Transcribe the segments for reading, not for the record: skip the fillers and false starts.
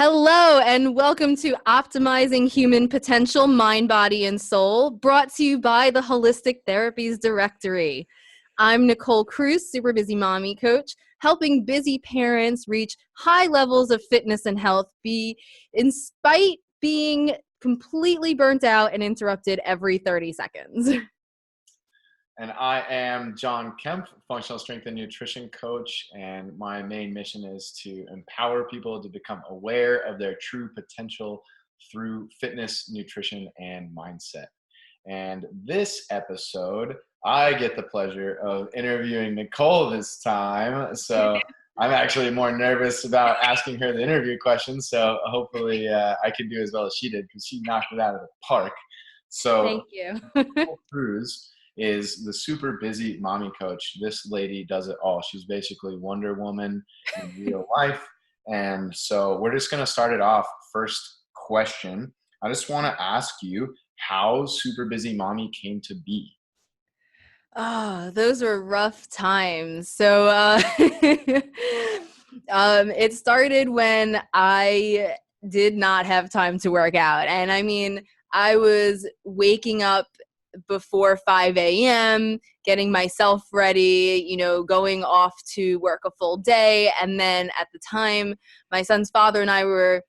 Hello, and welcome to Optimizing Human Potential, Mind, Body, and Soul, brought to you by the Holistic Therapies Directory. I'm Nicole Cruz, super busy mommy coach, helping busy parents reach high levels of fitness and health, in spite being completely burnt out and interrupted every 30 seconds. And I am John Kemp, functional strength and nutrition coach. And my main mission is to empower people to become aware of their true potential through fitness, nutrition, and mindset. And this episode, I get the pleasure of interviewing Nicole this time. So I'm actually more nervous about asking her the interview questions. So hopefully I can do as well as she did, because she knocked it out of the park. So Thank you. Nicole Cruz is the super busy mommy coach. This lady does it all. She's basically Wonder Woman in real life. And so we're just going to start it off. First question. I just want to ask you how super busy mommy came to be. Oh, those were rough times. So it started when I did not have time to work out. And I mean, I was waking up before 5 a.m., getting myself ready, going off to work a full day. And then at the time, my son's father and I were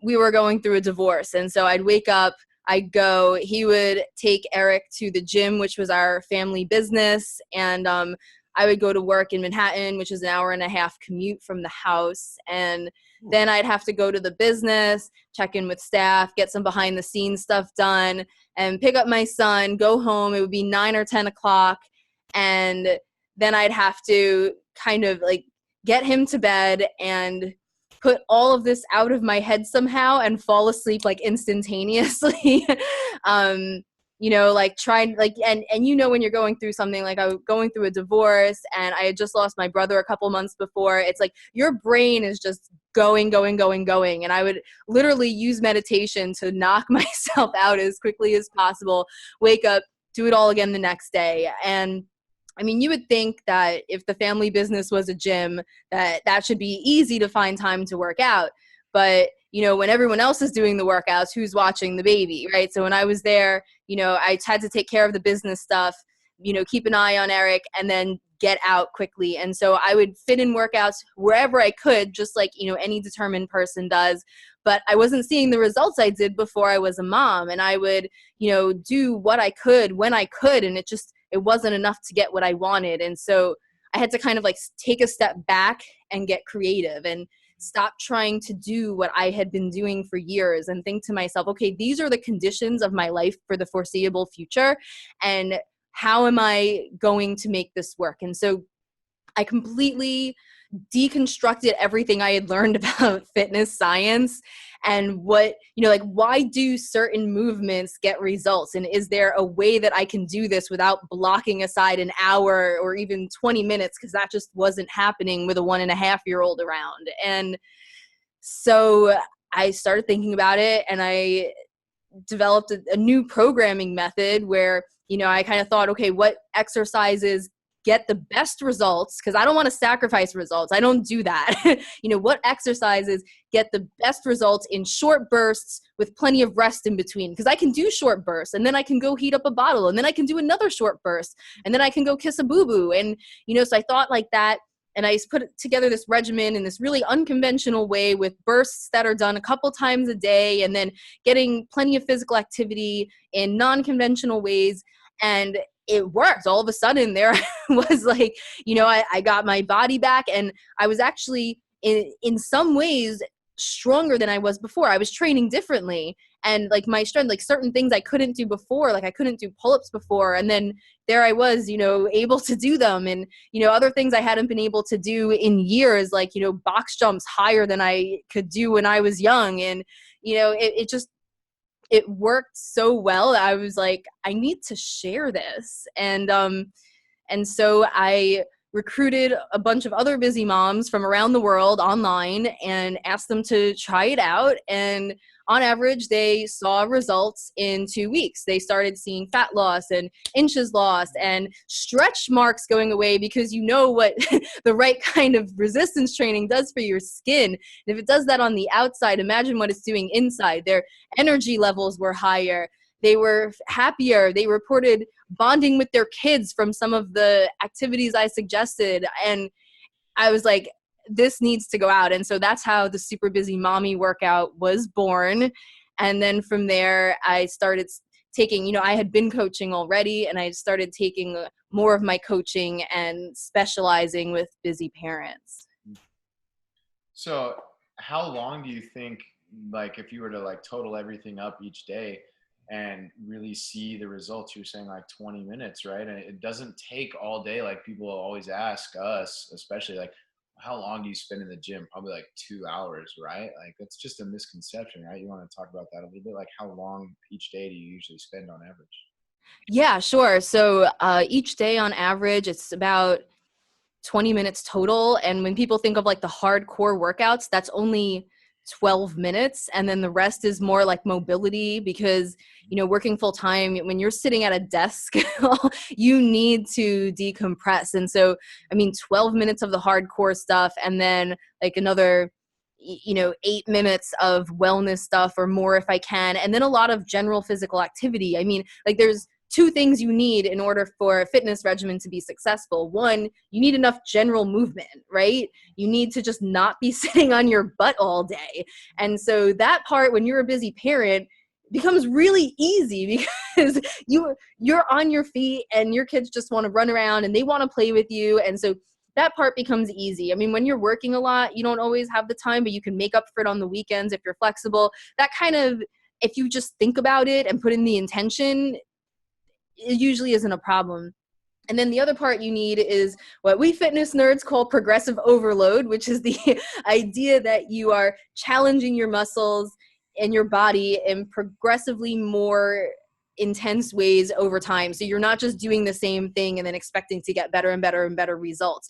going through a divorce. And so I'd wake up, I'd go, he would take Eric to the gym, which was our family business. And I would go to work in Manhattan, which is an hour and a half commute from the house. And then I'd have to go to the business, check in with staff, get some behind the scenes stuff done, and pick up my son, go home. It would be 9 or 10 o'clock. And then I'd have to kind of like get him to bed and put all of this out of my head somehow and fall asleep like instantaneously. When you're going through something, like I was going through a divorce and I had just lost my brother a couple months before, it's like your brain is just going. And I would literally use meditation to knock myself out as quickly as possible, wake up, do it all again the next day. And I mean, you would think that if the family business was a gym, that should be easy to find time to work out. But, when everyone else is doing the workouts, who's watching the baby, right? So when I was there, I had to take care of the business stuff, keep an eye on Eric, and then get out quickly. And so I would fit in workouts wherever I could, just like, any determined person does. But I wasn't seeing the results I did before I was a mom. And I would, do what I could when I could. And it wasn't enough to get what I wanted. And so I had to kind of like take a step back and get creative and stop trying to do what I had been doing for years and think to myself, okay, these are the conditions of my life for the foreseeable future. And how am I going to make this work? And so I completely deconstructed everything I had learned about fitness science and why do certain movements get results? And is there a way that I can do this without blocking aside an hour or even 20 minutes? Because that just wasn't happening with a 1.5-year-old around. And so I started thinking about it, and I developed a new programming method where, I kind of thought, okay, what exercises get the best results? Because I don't want to sacrifice results. I don't do that. What exercises get the best results in short bursts with plenty of rest in between? Because I can do short bursts, and then I can go heat up a bottle, and then I can do another short burst, and then I can go kiss a boo-boo. And, so I thought like that. And I put together this regimen in this really unconventional way with bursts that are done a couple times a day, and then getting plenty of physical activity in non-conventional ways. And it worked. All of a sudden there was like, I got my body back, and I was actually in some ways stronger than I was before. I was training differently, and like my strength, like certain things I couldn't do before, like I couldn't do pull-ups before. And then there I was, able to do them. And, other things I hadn't been able to do in years, like, box jumps higher than I could do when I was young. And, it worked so well that I was like, I need to share this. And so I recruited a bunch of other busy moms from around the world online and asked them to try it out. And on average, they saw results in 2 weeks. They started seeing fat loss and inches lost and stretch marks going away, because you know what the right kind of resistance training does for your skin. And if it does that on the outside, imagine what it's doing inside. Their energy levels were higher. They were happier. They reported bonding with their kids from some of the activities I suggested. And I was like, this needs to go out. And so that's how the Super Busy Mommy workout was born. And then from there, I started taking, I had been coaching already, and I started taking more of my coaching and specializing with busy parents. So how long do you think, like, if you were to like total everything up each day and really see the results, you're saying like 20 minutes, right? And it doesn't take all day. Like people always ask us, especially like, how long do you spend in the gym? Probably like 2 hours, right? Like that's just a misconception, right? You want to talk about that a little bit? Like how long each day do you usually spend on average? Yeah, sure. So each day on average, it's about 20 minutes total. And when people think of like the hardcore workouts, that's only 12 minutes. And then the rest is more like mobility, because, working full time, when you're sitting at a desk, you need to decompress. And so, 12 minutes of the hardcore stuff, and then like another 8 minutes of wellness stuff or more if I can. And then a lot of general physical activity. Like there's two things you need in order for a fitness regimen to be successful. One, you need enough general movement, right? You need to just not be sitting on your butt all day. And so that part, when you're a busy parent, becomes really easy, because you're on your feet and your kids just want to run around and they want to play with you. And so that part becomes easy. When you're working a lot, you don't always have the time, but you can make up for it on the weekends if you're flexible. That kind of, if you just think about it and put in the intention, it usually isn't a problem. And then the other part you need is what we fitness nerds call progressive overload, which is the idea that you are challenging your muscles and your body in progressively more intense ways over time. So you're not just doing the same thing and then expecting to get better and better and better results.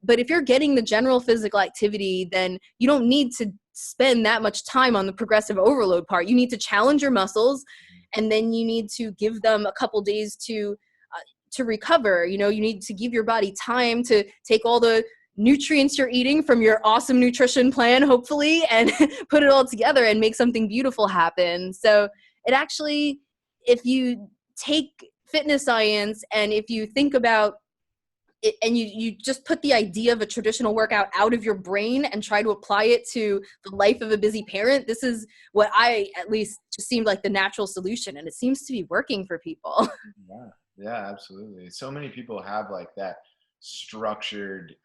But if you're getting the general physical activity, then you don't need to spend that much time on the progressive overload part. You need to challenge your muscles, and then you need to give them a couple days to recover. You need to give your body time to take all the nutrients you're eating from your awesome nutrition plan, hopefully, and put it all together and make something beautiful happen. So it actually, if you take fitness science and if you think about it, and you just put the idea of a traditional workout out of your brain and try to apply it to the life of a busy parent, this is what I at least just seemed like the natural solution, and it seems to be working for people. Yeah, absolutely. So many people have like that structured,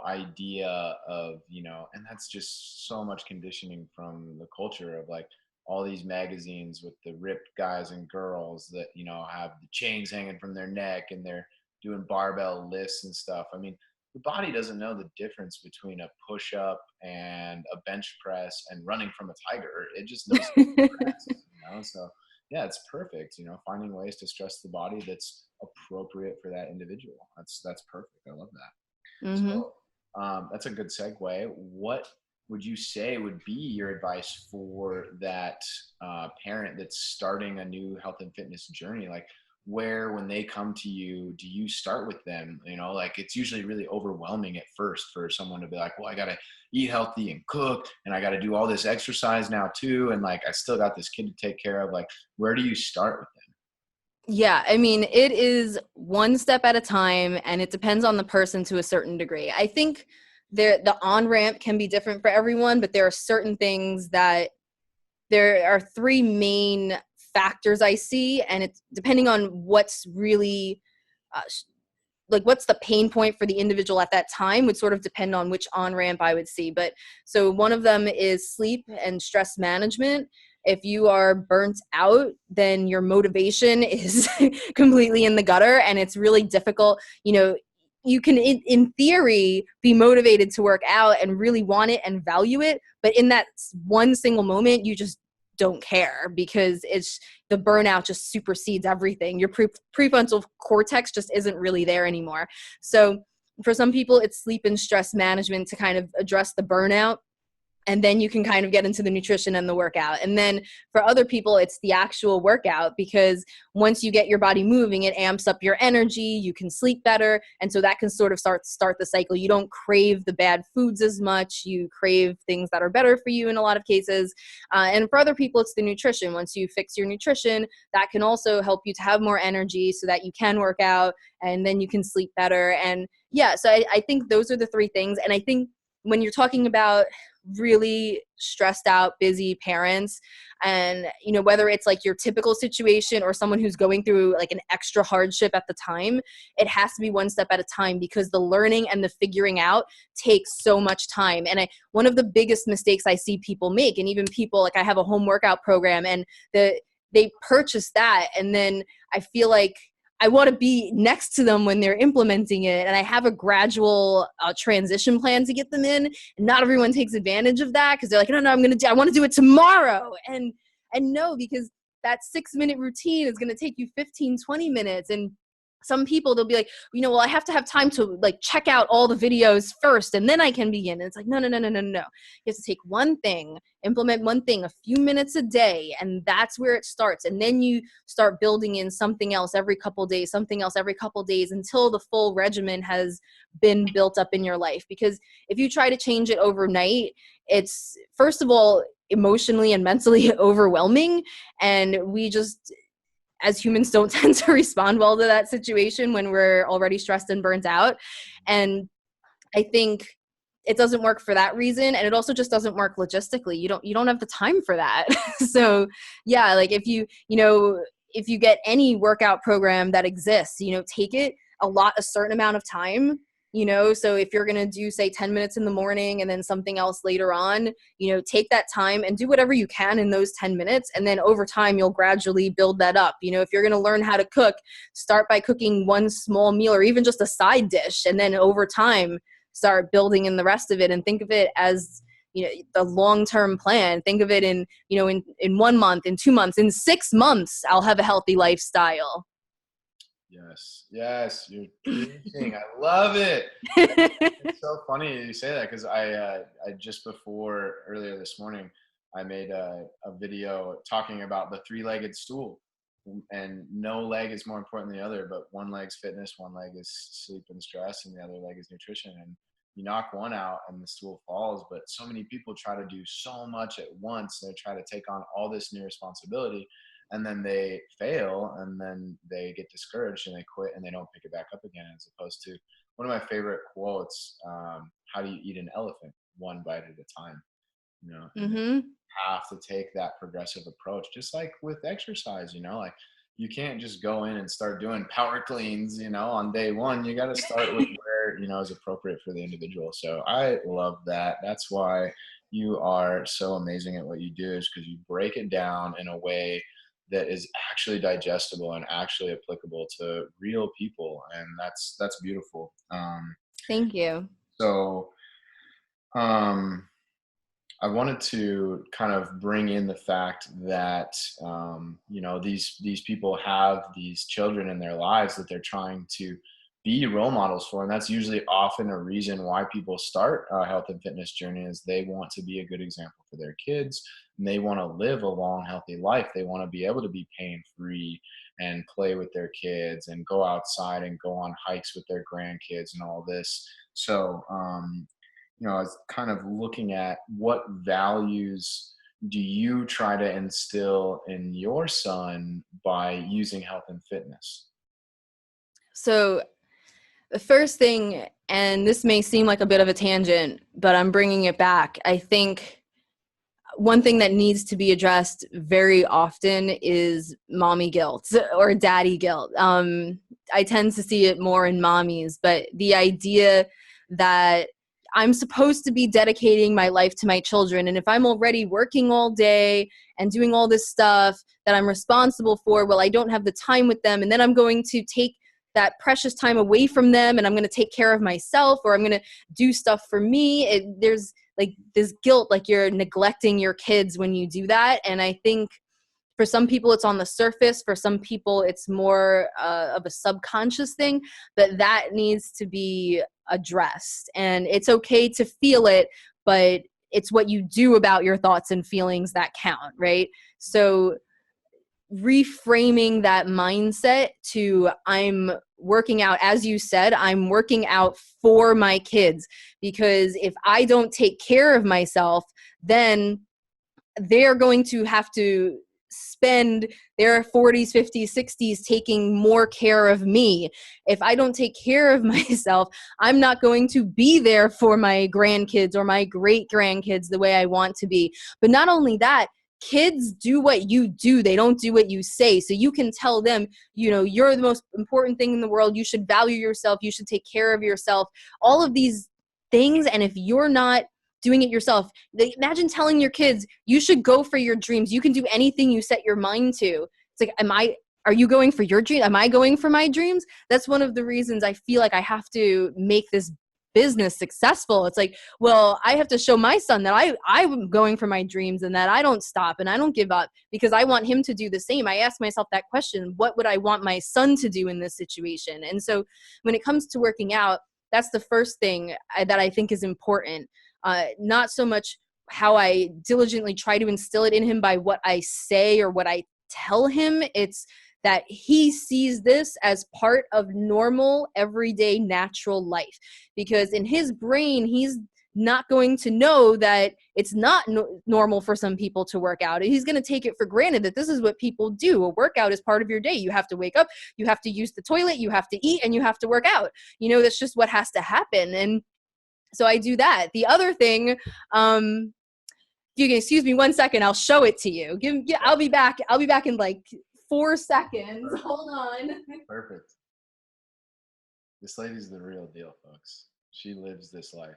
idea of, and that's just so much conditioning from the culture of like all these magazines with the ripped guys and girls that, have the chains hanging from their neck and they're doing barbell lifts and stuff. The body doesn't know the difference between a push-up and a bench press and running from a tiger. It just knows press, So yeah, it's perfect, finding ways to stress the body that's appropriate for that individual. That's perfect. I love that. Mm-hmm. So that's a good segue. What would you say would be your advice for that parent that's starting a new health and fitness journey? Like, where, when they come to you, do you start with them? Like it's usually really overwhelming at first for someone to be like, well, I got to eat healthy and cook, and I got to do all this exercise now too. And like, I still got this kid to take care of. Like, where do you start with them? Yeah, it is one step at a time, and it depends on the person to a certain degree. I think the on-ramp can be different for everyone, but there are certain things that there are three main factors I see, and it's depending on what's really like what's the pain point for the individual at that time would sort of depend on which on-ramp I would see. But so one of them is sleep and stress management. If you are burnt out, then your motivation is completely in the gutter, and it's really difficult. You can, in theory, be motivated to work out and really want it and value it, but in that one single moment, you just don't care, because it's the burnout just supersedes everything. Your prefrontal cortex just isn't really there anymore. So for some people, it's sleep and stress management to kind of address the burnout. And then you can kind of get into the nutrition and the workout. And then for other people, it's the actual workout, because once you get your body moving, it amps up your energy, you can sleep better. And so that can sort of start the cycle. You don't crave the bad foods as much. You crave things that are better for you in a lot of cases. And for other people, it's the nutrition. Once you fix your nutrition, that can also help you to have more energy so that you can work out, and then you can sleep better. And yeah, so I think those are the three things. And I think when you're talking about really stressed out, busy parents, and whether it's like your typical situation or someone who's going through like an extra hardship at the time, it has to be one step at a time, because the learning and the figuring out takes so much time. And one of the biggest mistakes I see people make, and even people, like I have a home workout program, and they purchase that, and then I feel like I want to be next to them when they're implementing it. And I have a gradual transition plan to get them in. And not everyone takes advantage of that, because they're like, no, I want to do it tomorrow. And no, because that 6-minute routine is going to take you 15, 20 minutes. And some people, they'll be like, well, I have to have time to like check out all the videos first, and then I can begin. And it's like, no. You have to take one thing, implement one thing, a few minutes a day, and that's where it starts. And then you start building in something else every couple days, something else every couple days, until the full regimen has been built up in your life. Because if you try to change it overnight, it's, first of all, emotionally and mentally overwhelming. And we just, as humans, don't tend to respond well to that situation when we're already stressed and burnt out. And I think it doesn't work for that reason. And it also just doesn't work logistically. You don't have the time for that. So yeah, like if you get any workout program that exists, take it a certain amount of time. So if you're going to do, say, 10 minutes in the morning and then something else later on, take that time and do whatever you can in those 10 minutes. And then over time, you'll gradually build that up. If you're going to learn how to cook, start by cooking one small meal or even just a side dish. And then over time, start building in the rest of it, and think of it as, the long-term plan. Think of it in 1 month, in 2 months, in 6 months, I'll have a healthy lifestyle. Yes, you're preaching. I love it. It's so funny you say that, because I just before, earlier this morning, I made a video talking about the 3-legged stool, and no leg is more important than the other, but one leg's fitness, one leg is sleep and stress, and the other leg is nutrition. And you knock one out and the stool falls. But so many people try to do so much at once. They try to take on all this new responsibility, and then they fail, and then they get discouraged and they quit, and they don't pick it back up again. As opposed to one of my favorite quotes, how do you eat an elephant? One bite at a time. Mm-hmm. You have to take that progressive approach, just like with exercise. Like you can't just go in and start doing power cleans, on day one. You got to start with where, is appropriate for the individual. So I love that. That's why you are so amazing at what you do, is because you break it down in a way that is actually digestible and actually applicable to real people. And that's beautiful. Thank you. So, I wanted to kind of bring in the fact that, these people have these children in their lives that they're trying to be role models for. And that's usually often a reason why people start a health and fitness journey, is they want to be a good example for their kids, and they want to live a long, healthy life. They want to be able to be pain-free and play with their kids and go outside and go on hikes with their grandkids and all this. So, I was kind of looking at what values do you try to instill in your son by using health and fitness? So the first thing, and this may seem like a bit of a tangent, but I'm bringing it back. I think one thing that needs to be addressed very often is mommy guilt or daddy guilt. I tend to see it more in mommies, but the idea that I'm supposed to be dedicating my life to my children, and if I'm already working all day and doing all this stuff that I'm responsible for, well, I don't have the time with them, and then I'm going to take that precious time away from them, and I'm going to take care of myself, or I'm going to do stuff for me. There's like this guilt, like you're neglecting your kids when you do that. And I think for some people it's on the surface, for some people it's more of a subconscious thing, but that needs to be addressed. And it's okay to feel it, but it's what you do about your thoughts and feelings that count, right? So reframing that mindset to, I'm working out, as you said, I'm working out for my kids, because if I don't take care of myself, then they're going to have to spend their 40s, 50s, 60s taking more care of me. If I don't take care of myself, I'm not going to be there for my grandkids or my great grandkids the way I want to be. But not only that, kids do what you do. They don't do what you say. So you can tell them, you know, you're the most important thing in the world. You should value yourself. You should take care of yourself. All of these things. And if you're not doing it yourself, imagine telling your kids, you should go for your dreams. You can do anything you set your mind to. It's like, are you going for your dream? Am I going for my dreams? That's one of the reasons I feel like I have to make this business successful. It's like, well, I have to show my son that I'm going for my dreams and that I don't stop and I don't give up, because I want him to do the same. I ask myself that question, what would I want my son to do in this situation? And so when it comes to working out, that's the first thing that I think is important. Not so much how I diligently try to instill it in him by what I say or what I tell him. It's that he sees this as part of normal, everyday, natural life. Because in his brain, he's not going to know that it's not normal for some people to work out. He's going to take it for granted that this is what people do. A workout is part of your day. You have to wake up, you have to use the toilet, you have to eat, and you have to work out. You know, that's just what has to happen. And so I do that. The other thing, if you can excuse me 1 second, I'll show it to you. I'll be back. I'll be back in like 4 seconds. Perfect. Hold on. Perfect. This lady's the real deal, folks. She lives this life.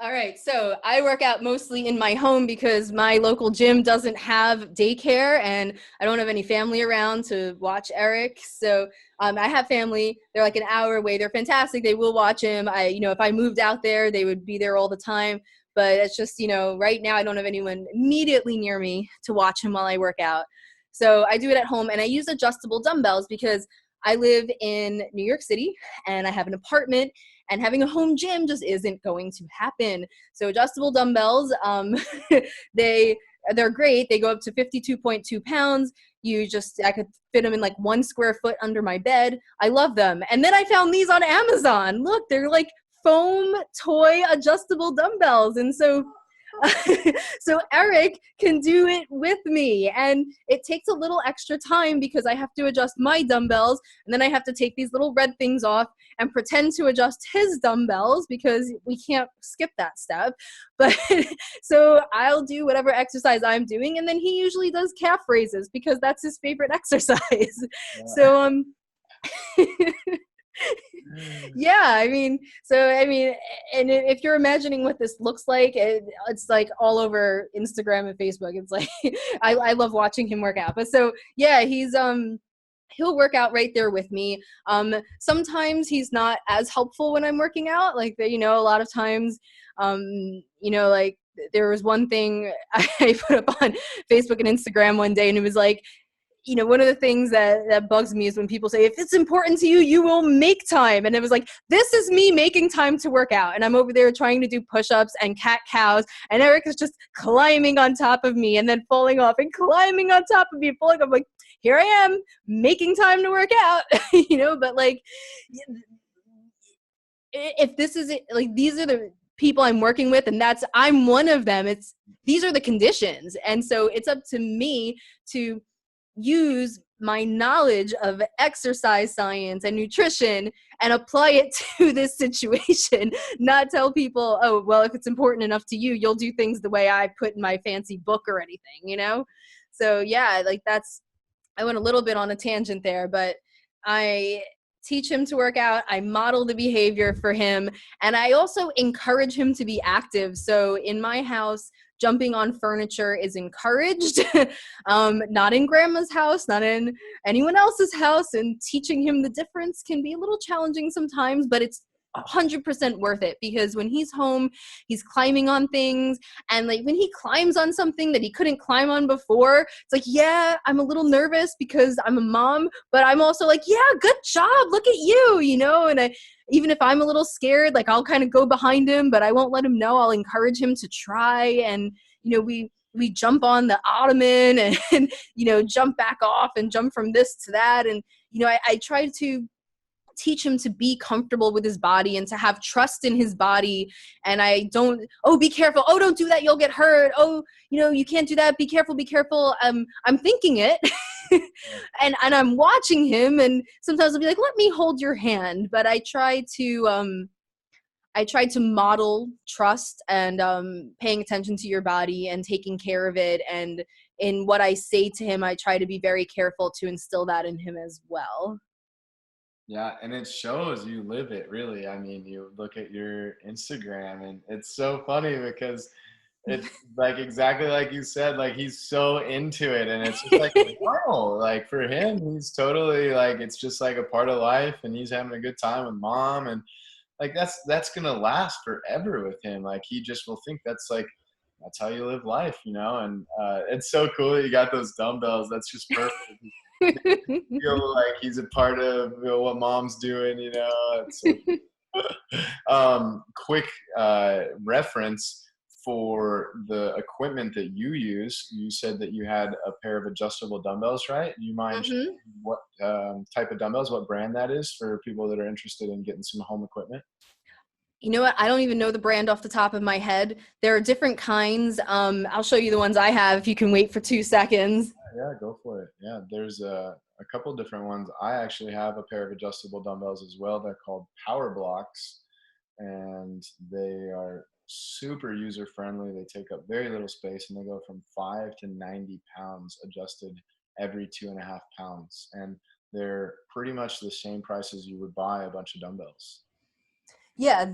All right, so I work out mostly in my home because my local gym doesn't have daycare and I don't have any family around to watch Eric. So I have family. They're like an hour away. They're fantastic. They will watch him. If I moved out there, they would be there all the time. But it's just, right now I don't have anyone immediately near me to watch him while I work out. So I do it at home, and I use adjustable dumbbells because I live in New York City and I have an apartment, and having a home gym just isn't going to happen. So adjustable dumbbells, they're great. They go up to 52.2 pounds. I could fit them in like 1 square foot under my bed. I love them. And then I found these on Amazon. Look, they're like foam toy adjustable dumbbells. And so Eric can do it with me, and it takes a little extra time because I have to adjust my dumbbells, and then I have to take these little red things off and pretend to adjust his dumbbells because we can't skip that step. But so I'll do whatever exercise I'm doing, and then he usually does calf raises because that's his favorite exercise. Yeah. So yeah, and if you're imagining what this looks like, it's like all over Instagram and Facebook. It's like, I love watching him work out. But so, yeah, he'll work out right there with me. Sometimes he's not as helpful when I'm working out. Like, a lot of times, like there was one thing I put up on Facebook and Instagram one day, and it was like, one of the things that bugs me is when people say, if it's important to you, you will make time. And it was like, this is me making time to work out. And I'm over there trying to do push-ups and cat-cows. And Eric is just climbing on top of me and then falling off and climbing on top of me and falling off. I'm like, here I am making time to work out, but like, if this is it, like, these are the people I'm working with, and I'm one of them. These are the conditions. And so it's up to me to use my knowledge of exercise science and nutrition and apply it to this situation, not tell people, oh, well, if it's important enough to you, you'll do things the way I put in my fancy book or anything, So yeah, like I went a little bit on a tangent there, but I teach him to work out. I model the behavior for him, and I also encourage him to be active. So in my house, jumping on furniture is encouraged, not in grandma's house, not in anyone else's house. And teaching him the difference can be a little challenging sometimes, but it's 100% worth it, because when he's home, he's climbing on things. And like when he climbs on something that he couldn't climb on before, it's like, yeah, I'm a little nervous because I'm a mom, but I'm also like, yeah, good job. Look at you, and even if I'm a little scared, like I'll kind of go behind him, but I won't let him know. I'll encourage him to try. And, we jump on the ottoman and jump back off and jump from this to that. And, I try to teach him to be comfortable with his body and to have trust in his body. And I don't, oh, be careful. Oh, don't do that. You'll get hurt. Oh, you can't do that. Be careful. Be careful. I'm thinking it and I'm watching him. And sometimes I'll be like, let me hold your hand. But I try to model trust and paying attention to your body and taking care of it. And in what I say to him, I try to be very careful to instill that in him as well. Yeah, and it shows you live it, really. I mean, you look at your Instagram and it's so funny because it's like exactly like you said, like he's so into it and it's just like normal. Like for him, he's totally like it's just like a part of life and he's having a good time with mom and like that's gonna last forever with him. Like he just will think that's how you live life, and it's so cool that you got those dumbbells. That's just perfect. Feel like he's a part of what mom's doing, It's quick reference for the equipment that you use. You said that you had a pair of adjustable dumbbells, right? Do you mind sharing what type of dumbbells, what brand that is for people that are interested in getting some home equipment? You know what? I don't even know the brand off the top of my head. There are different kinds. I'll show you the ones I have if you can wait for 2 seconds. Yeah, go for it. Yeah, there's a couple different ones. I actually have a pair of adjustable dumbbells as well. They're called Power Blocks, and they are super user friendly. They take up very little space, and they go from 5 to 90 pounds adjusted every 2.5 pounds. And they're pretty much the same price as you would buy a bunch of dumbbells. Yeah,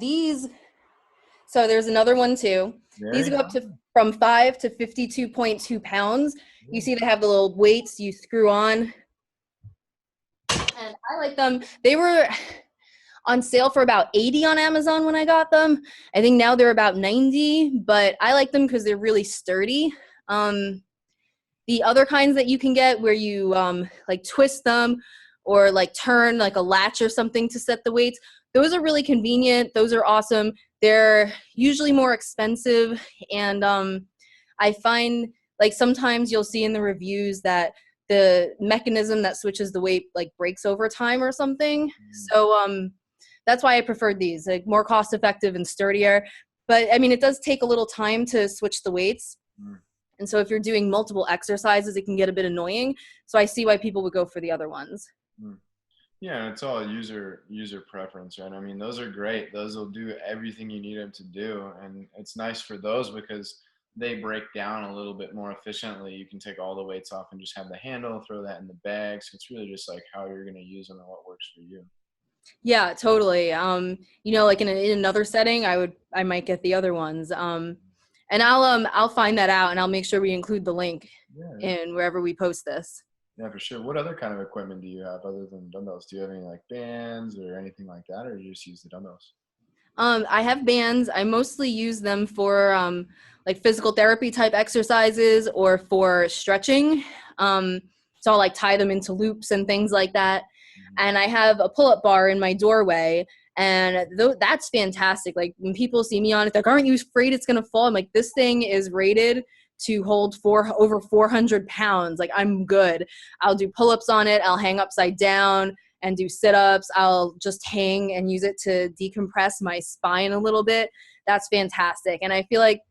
so there's another one too. These go up to from 5 to 52.2 pounds. You see they have the little weights you screw on. And I like them. They were on sale for about 80 on Amazon when I got them. I think now they're about 90, but I like them because they're really sturdy. The other kinds that you can get where you like twist them or like turn like a latch or something to set the weights, those are really convenient. Those are awesome. They're usually more expensive. And I find like sometimes you'll see in the reviews that the mechanism that switches the weight like breaks over time or something. So that's why I preferred these, like more cost effective and sturdier. But I mean, it does take a little time to switch the weights. And so if you're doing multiple exercises, it can get a bit annoying. So I see why people would go for the other ones. Yeah, it's all user preference, right? I mean, those are great. Those will do everything you need them to do. And it's nice for those because they break down a little bit more efficiently. You can take all the weights off and just have the handle, throw that in the bag. So it's really just like how you're going to use them and what works for you. Yeah, totally. Like in another setting, I might get the other ones. And I'll find that out and I'll make sure we include the link in wherever we post this. Yeah, for sure. What other kind of equipment do you have other than dumbbells? Do you have any like bands or anything like that, or you just use the dumbbells? I have bands. I mostly use them for like physical therapy type exercises or for stretching. So I'll like tie them into loops and things like that. And I have a pull-up bar in my doorway. And that's fantastic. Like when people see me on it, they're like, aren't you afraid it's going to fall? I'm like, this thing is rated to hold over 400 pounds. Like I'm good. I'll do pull-ups on it. I'll hang upside down and do sit-ups. I'll just hang and use it to decompress my spine a little bit. That's fantastic. And I feel like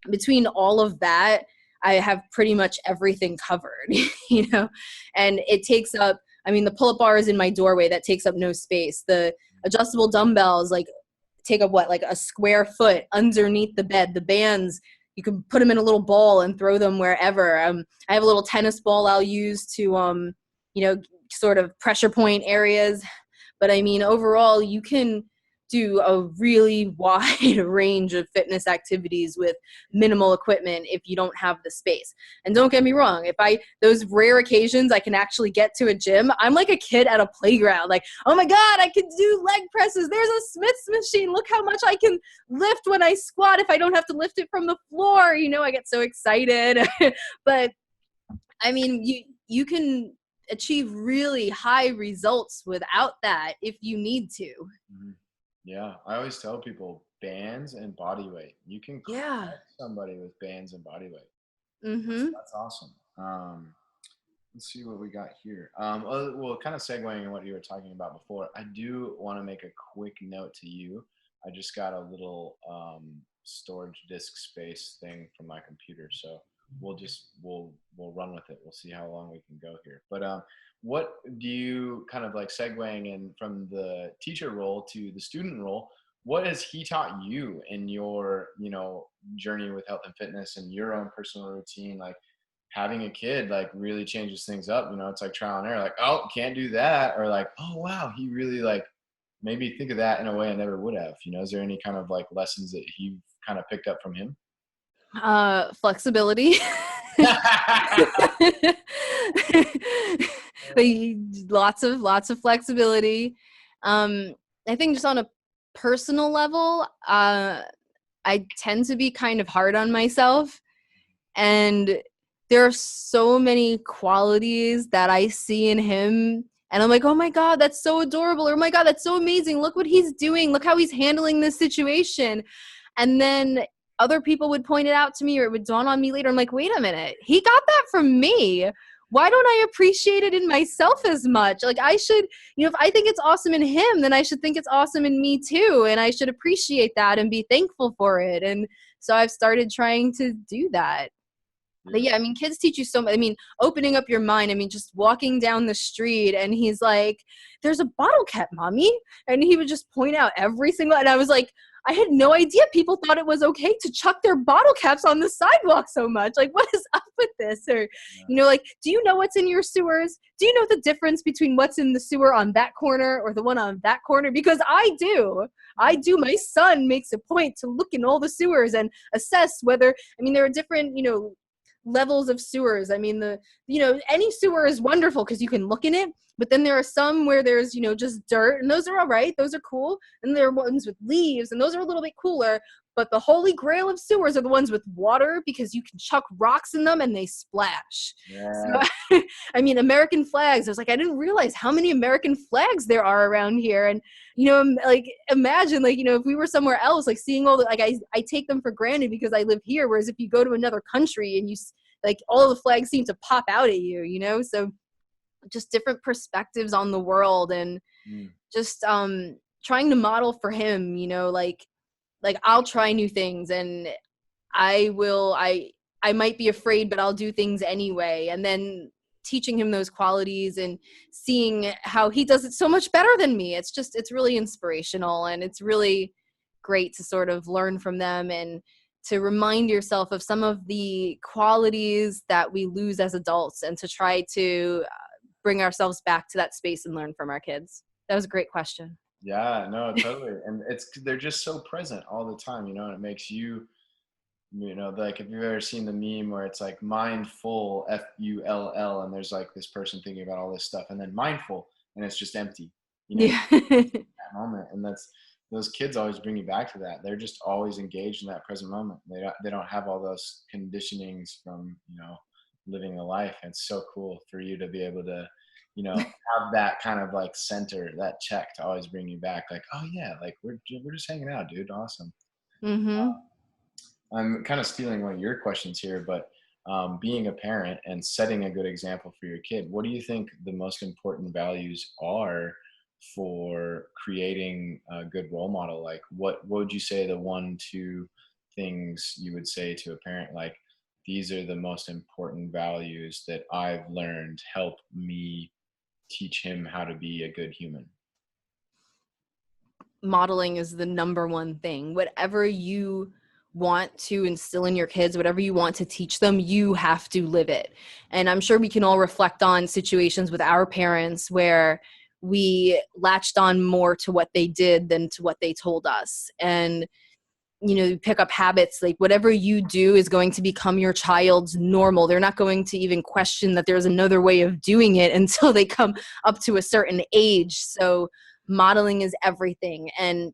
between all of that, I have pretty much everything covered, and it takes up, the pull-up bar is in my doorway. That takes up no space. The adjustable dumbbells like take up like a square foot underneath the bed. The bands, you can put them in a little ball and throw them wherever. I have a little tennis ball I'll use to, sort of pressure point areas. But overall, you can do a really wide range of fitness activities with minimal equipment if you don't have the space. And don't get me wrong, those rare occasions I can actually get to a gym, I'm like a kid at a playground. Like, oh my God, I can do leg presses. There's a Smith's machine. Look how much I can lift when I squat if I don't have to lift it from the floor. I get so excited. But you can achieve really high results without that if you need to. Yeah, I always tell people bands and body weight. You can Yeah. crush somebody with bands and body weight. Mm-hmm. That's awesome. Let's see what we got here. Well, kind of segueing in what you were talking about before, I do want to make a quick note to you. I just got a little storage disk space thing from my computer, so we'll run with it. We'll see how long we can go here. But what do you kind of like segueing in from the teacher role to the student role? What has he taught you in your journey with health and fitness and your own personal routine? Like having a kid like really changes things up. It's like trial and error, like, oh, can't do that, or like, oh wow, he really like made me think of that in a way I never would have. Is there any kind of like lessons that you kind of picked up from him? Flexibility. Like, lots of flexibility. I think just on a personal level, I tend to be kind of hard on myself, and there are so many qualities that I see in him, and I'm like, oh my God, that's so adorable, or oh my God, that's so amazing, look what he's doing, look how he's handling this situation. And then other people would point it out to me, or it would dawn on me later. I'm like, wait a minute, he got that from me. Why don't I appreciate it in myself as much? Like, I should, if I think it's awesome in him, then I should think it's awesome in me too. And I should appreciate that and be thankful for it. And so I've started trying to do that. But Yeah. yeah, I mean, kids teach you so much. I mean, opening up your mind. I mean, just walking down the street and he's like, there's a bottle cap, mommy. And he would just point out every single, and I was like, I had no idea people thought it was okay to chuck their bottle caps on the sidewalk so much. Like, what is up with this? Or, like, do you know what's in your sewers? Do you know the difference between what's in the sewer on that corner or the one on that corner? Because I do. I do. My son makes a point to look in all the sewers and assess whether, I mean, there are different, levels of sewers. I mean, any sewer is wonderful because you can look in it, but then there are some where there's, just dirt, and those are all right. Those are cool. And there are ones with leaves, and those are a little bit cooler. But the holy grail of sewers are the ones with water, because you can chuck rocks in them and they splash. Yeah. So, I mean, American flags. I was like, I didn't realize how many American flags there are around here. And, like, imagine, like, if we were somewhere else, like seeing all the, like, I take them for granted because I live here. Whereas if you go to another country and like, all the flags seem to pop out at you, so just different perspectives on the world, and just trying to model for him, like I'll try new things, and I might be afraid, but I'll do things anyway. And then teaching him those qualities and seeing how he does it so much better than me. It's really inspirational, and it's really great to sort of learn from them and to remind yourself of some of the qualities that we lose as adults, and to try to bring ourselves back to that space and learn from our kids. That was a great question. Yeah, no, totally. And they're just so present all the time, and it makes you, like if you've ever seen the meme where it's like mindful, FULL, and there's like this person thinking about all this stuff, and then mindful, and it's just empty, Yeah. that moment. And those kids always bring you back to that. They're just always engaged in that present moment. They don't have all those conditionings from, living the life. And it's so cool for you to be able to, have that kind of like center, that check to always bring you back. Like, oh yeah, like we're just hanging out, dude. Awesome. Mm-hmm. I'm kind of stealing one of your questions here, but being a parent and setting a good example for your kid, what do you think the most important values are for creating a good role model? Like, what would you say the 1, 2 things you would say to a parent? Like, these are the most important values that I've learned help me teach him how to be a good human. Modeling is the number one thing. Whatever you want to instill in your kids, whatever you want to teach them, you have to live it. And I'm sure we can all reflect on situations with our parents where we latched on more to what they did than to what they told us. And you pick up habits, like whatever you do is going to become your child's normal. They're not going to even question that there's another way of doing it until they come up to a certain age. So modeling is everything. And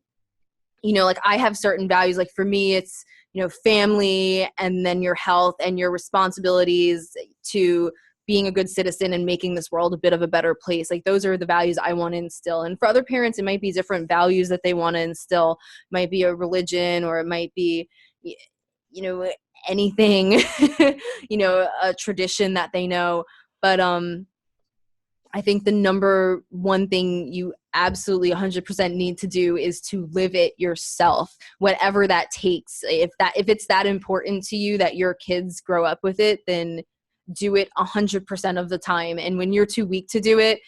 like I have certain values. Like for me, it's family, and then your health and your responsibilities to being a good citizen and making this world a bit of a better place. Like those are the values I want to instill. And for other parents, it might be different values that they want to instill. It might be a religion, or it might be, you know, anything, you know, a tradition that they know. But I think the number one thing you absolutely 100% need to do is to live it yourself, whatever that takes. If it's that important to you that your kids grow up with it, then do it 100% of the time. And when you're too weak to do it,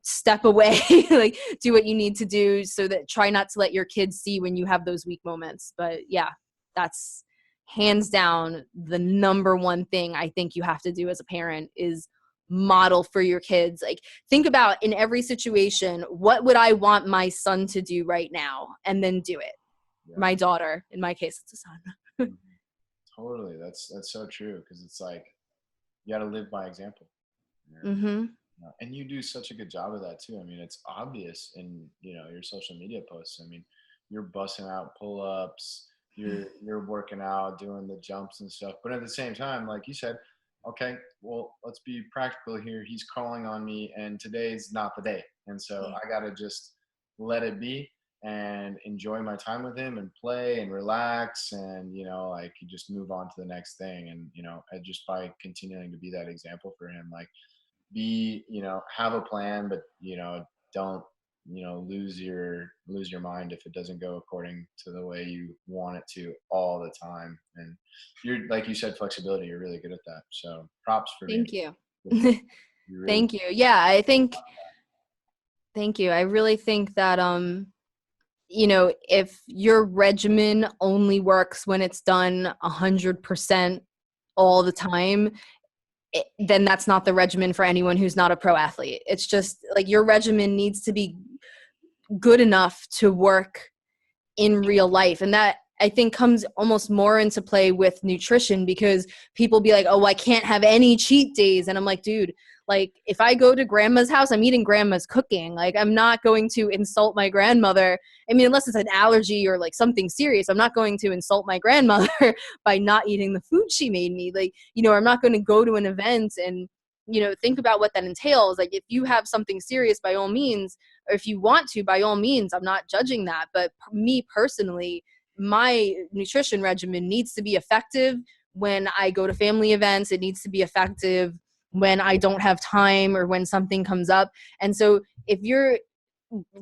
step away, like do what you need to do, so that try not to let your kids see when you have those weak moments. But yeah, that's hands down the number one thing I think you have to do as a parent, is model for your kids. Like think about, in every situation, what would I want my son to do right now, and then do it. Yeah. My daughter, in my case, it's a son. Totally. That's so true, because it's like you got to live by example. Mm-hmm. And you do such a good job of that too. I mean, it's obvious in, you know, your social media posts. I mean, you're busting out pull-ups, you're working out, doing the jumps and stuff. But at the same time, like you said, okay, well, let's be practical here. He's crawling on me, and today's not the day. And so I got to just let it be and enjoy my time with him and play and relax, and, you know, like you just move on to the next thing. And, you know, just by continuing to be that example for him, like you know, have a plan, but, you know, don't, you know, lose your mind if it doesn't go according to the way you want it to all the time. And you're, like you said, flexibility, you're really good at that. So props for Thank me. you. Really Thank you. Yeah, thank you. I really think that, you know, if your regimen only works when it's done 100% all the time, then that's not the regimen for anyone who's not a pro athlete. It's just like your regimen needs to be good enough to work in real life. And that, I think, comes almost more into play with nutrition, because people be like, oh, I can't have any cheat days. And I'm like, dude, like if I go to grandma's house, I'm eating grandma's cooking. Like I'm not going to insult my grandmother. I mean, unless it's an allergy or like something serious, I'm not going to insult my grandmother by not eating the food she made me. Like, you know, I'm not going to go to an event and, you know, think about what that entails. Like if you have something serious, by all means, or if you want to, by all means, I'm not judging that. But me personally, my nutrition regimen needs to be effective when I go to family events. It needs to be effective when I don't have time or when something comes up. And so if your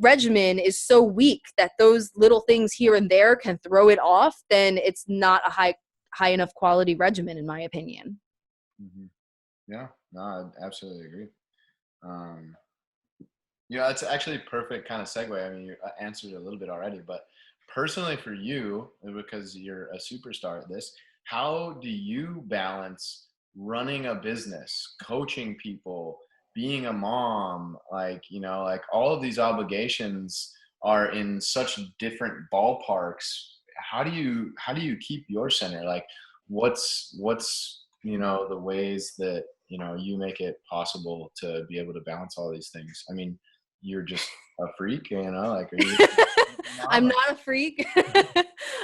regimen is so weak that those little things here and there can throw it off, then it's not a high enough quality regimen, in my opinion. Mm-hmm. Yeah, no, I absolutely agree. You know, it's actually a perfect kind of segue. I mean, you answered it a little bit already, but personally for you, because you're a superstar at this, how do you balance running a business, coaching people, being a mom? Like, you know, like all of these obligations are in such different ballparks. How do you keep your center? Like what's, you know, the ways that, you know, you make it possible to be able to balance all these things? I mean, you're just a freak, you know, like, are you I'm not a freak.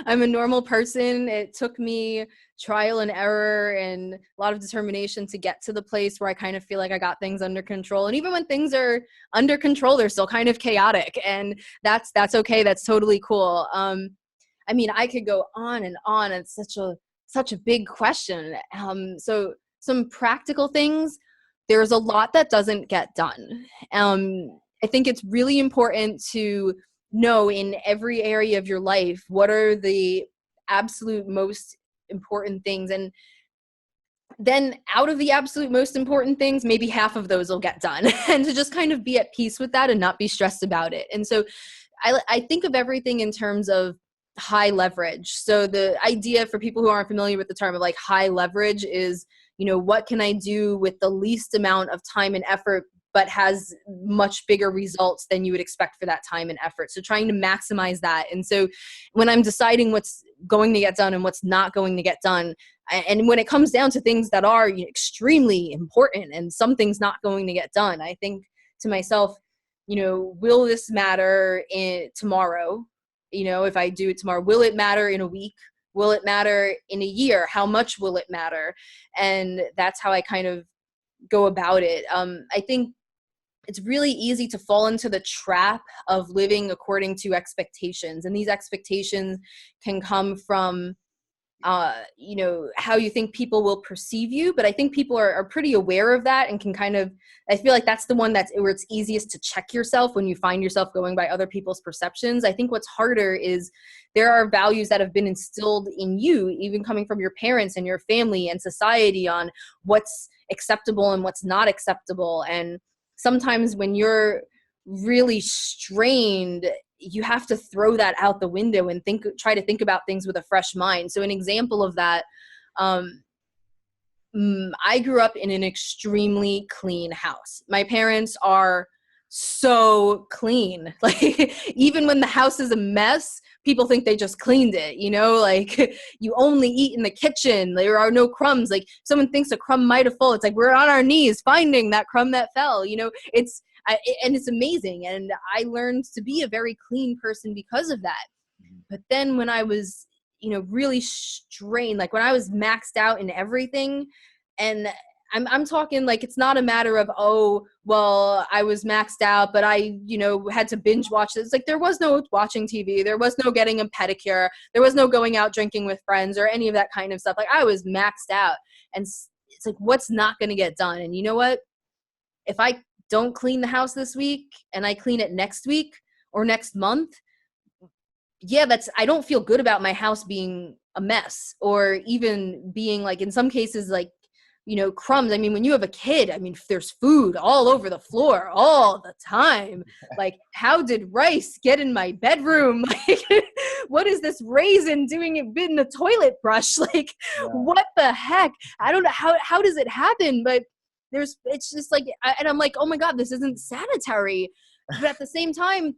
I'm a normal person. It took me trial and error and a lot of determination to get to the place where I kind of feel like I got things under control. And even when things are under control, they're still kind of chaotic, and that's okay. That's totally cool. I mean, I could go on and on. It's such a big question. So some practical things, there's a lot that doesn't get done. I think it's really important to know in every area of your life, what are the absolute most important things. And then out of the absolute most important things, maybe half of those will get done. And to just kind of be at peace with that and not be stressed about it. And so I think of everything in terms of high leverage. So the idea, for people who aren't familiar with the term of like high leverage, is, you know, what can I do with the least amount of time and effort, but has much bigger results than you would expect for that time and effort. So trying to maximize that. And so when I'm deciding what's going to get done and what's not going to get done, and when it comes down to things that are, you know, extremely important and something's not going to get done, I think to myself, you know, will this matter tomorrow? You know, if I do it tomorrow, will it matter in a week? Will it matter in a year? How much will it matter? And that's how I kind of go about it. I think it's really easy to fall into the trap of living according to expectations. And these expectations can come from, you know, how you think people will perceive you. But I think people are pretty aware of that and can kind of, I feel like that's the one that's where it's easiest to check yourself when you find yourself going by other people's perceptions. I think what's harder is there are values that have been instilled in you, even coming from your parents and your family and society, on what's acceptable and what's not acceptable. And sometimes when you're really strained, you have to throw that out the window and try to think about things with a fresh mind. So an example of that, I grew up in an extremely clean house. My parents are so clean. Like, even when the house is a mess, people think they just cleaned it, you know, like you only eat in the kitchen. There are no crumbs. Like, someone thinks a crumb might have fallen, it's like we're on our knees finding that crumb that fell, you know. And it's amazing. And I learned to be a very clean person because of that. But then when I was, you know, really strained, like when I was maxed out in everything, and I'm talking like, it's not a matter of, oh, well, I was maxed out, but I, you know, had to binge watch this. It's like, there was no watching TV. There was no getting a pedicure. There was no going out drinking with friends or any of that kind of stuff. Like, I was maxed out. And it's like, what's not going to get done? And you know what? If I don't clean the house this week and I clean it next week or next month, yeah, I don't feel good about my house being a mess, or even being like, in some cases, like, you know, crumbs. I mean, when you have a kid, I mean, there's food all over the floor all the time. Like, how did rice get in my bedroom? Like, what is this raisin doing in the toilet brush? Like, what the heck? I don't know. How does it happen? But it's just like, and I'm like, oh my God, this isn't sanitary. But at the same time,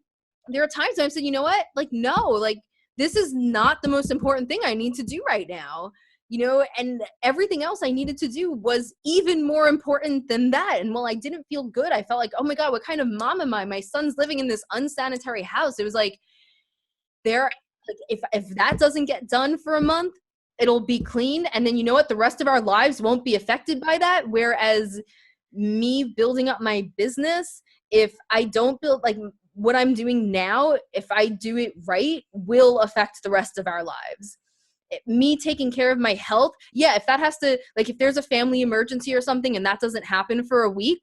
there are times when I've said, you know what? Like, no, like, this is not the most important thing I need to do right now. You know, and everything else I needed to do was even more important than that. And while I didn't feel good, I felt like, oh my God, what kind of mom am I? My son's living in this unsanitary house. It was like, if that doesn't get done for a month, it'll be clean. And then, you know what? The rest of our lives won't be affected by that. Whereas me building up my business, if I don't build, like, what I'm doing now, if I do it right, will affect the rest of our lives. Me taking care of my health, yeah, if that has to, like, if there's a family emergency or something and that doesn't happen for a week,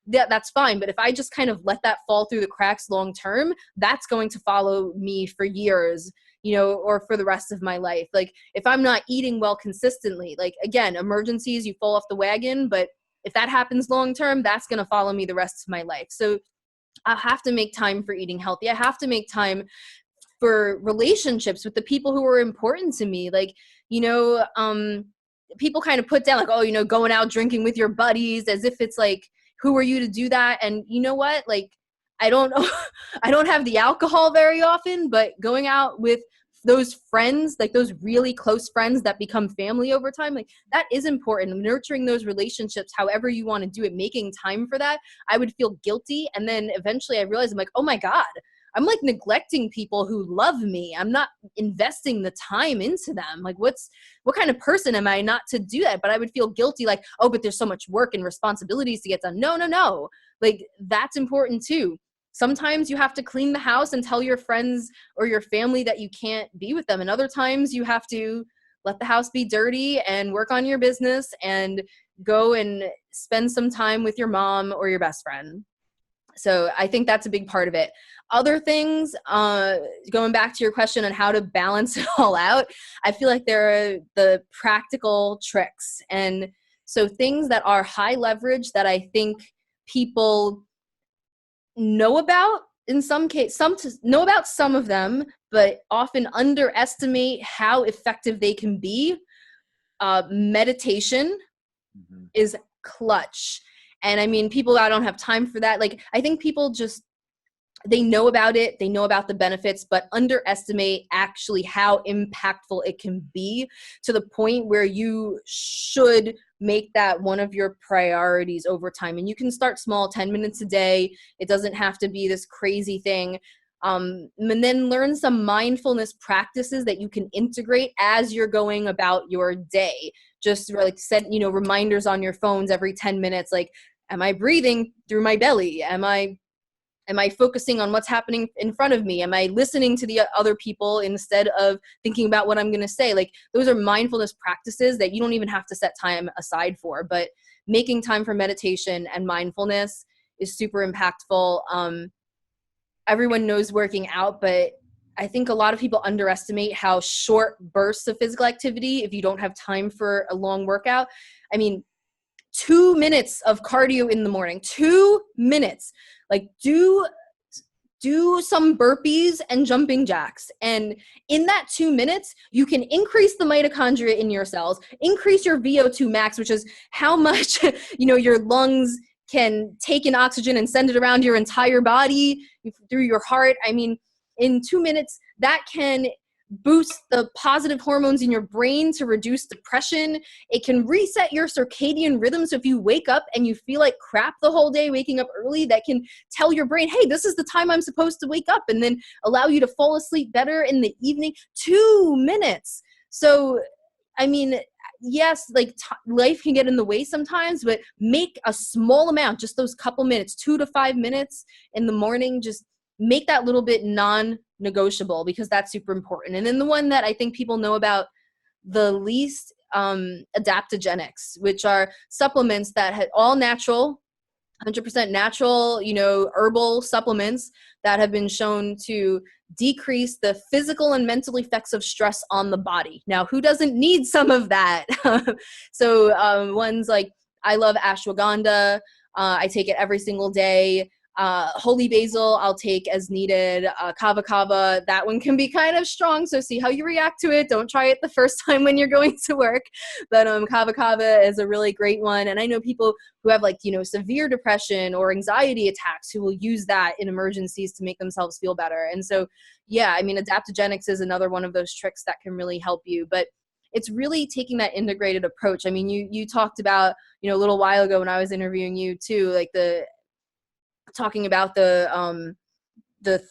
that's fine. But if I just kind of let that fall through the cracks long term, that's going to follow me for years, you know, or for the rest of my life. Like, if I'm not eating well consistently, like, again, emergencies, you fall off the wagon, but if that happens long term, that's going to follow me the rest of my life. So I have to make time for eating healthy. I have to make time for relationships with the people who are important to me. Like, you know, people kind of put down like, oh, you know, going out drinking with your buddies, as if it's like, who are you to do that? And you know what? Like, I don't know, I don't have the alcohol very often, but going out with those friends, like those really close friends that become family over time, like, that is important. Nurturing those relationships, however you want to do it, making time for that. I would feel guilty. And then eventually I realized, I'm like, oh my God, I'm like neglecting people who love me. I'm not investing the time into them. Like, what kind of person am I not to do that? But I would feel guilty, like, oh, but there's so much work and responsibilities to get done. No. Like, that's important too. Sometimes you have to clean the house and tell your friends or your family that you can't be with them. And other times you have to let the house be dirty and work on your business and go and spend some time with your mom or your best friend. So I think that's a big part of it. Other things, going back to your question on how to balance it all out, I feel like there are the practical tricks. And so things that are high leverage that I think people know about in some case, know about some of them, but often underestimate how effective they can be. Meditation is clutch. And I mean, people, I don't have time for that. Like, I think people just, they know about it, they know about the benefits, but underestimate actually how impactful it can be, to the point where you should make that one of your priorities over time. And you can start small, 10 minutes a day. It doesn't have to be this crazy thing. And then learn some mindfulness practices that you can integrate as you're going about your day. Just like set, reminders on your phones every 10 minutes, like, am I breathing through my belly? Am I focusing on what's happening in front of me? Am I listening to the other people instead of thinking about what I'm going to say? Like, those are mindfulness practices that you don't even have to set time aside for, but making time for meditation and mindfulness is super impactful. Everyone knows working out, but I think a lot of people underestimate how short bursts of physical activity, if you don't have time for a long workout. I mean, 2 minutes of cardio in the morning, 2 minutes, like do some burpees and jumping jacks. And in that 2 minutes, you can increase the mitochondria in your cells, increase your VO2 max, which is how much, your lungs can take in oxygen and send it around your entire body through your heart. I mean, in 2 minutes, that can boost the positive hormones in your brain to reduce depression. It can reset your circadian rhythm. So if you wake up and you feel like crap the whole day, waking up early, that can tell your brain, hey, this is the time I'm supposed to wake up, and then allow you to fall asleep better in the evening. 2 minutes. So, I mean, yes, like life can get in the way sometimes, but make a small amount, just those couple minutes, 2 to 5 minutes in the morning, just make that little bit non-negotiable, because that's super important. And then the one that I think people know about the least, adaptogenics, which are supplements that had all natural, 100% natural, herbal supplements that have been shown to decrease the physical and mental effects of stress on the body. Now, who doesn't need some of that? So ones like, I love ashwagandha. I take it every single day. Holy basil, I'll take as needed. Kava kava, that one can be kind of strong, so see how you react to it. Don't try it the first time when you're going to work. But kava kava is a really great one. And I know people who have severe depression or anxiety attacks who will use that in emergencies to make themselves feel better. And so, yeah, I mean, adaptogenics is another one of those tricks that can really help you. But it's really taking that integrated approach. I mean, you talked about, a little while ago when I was interviewing you too, like talking about the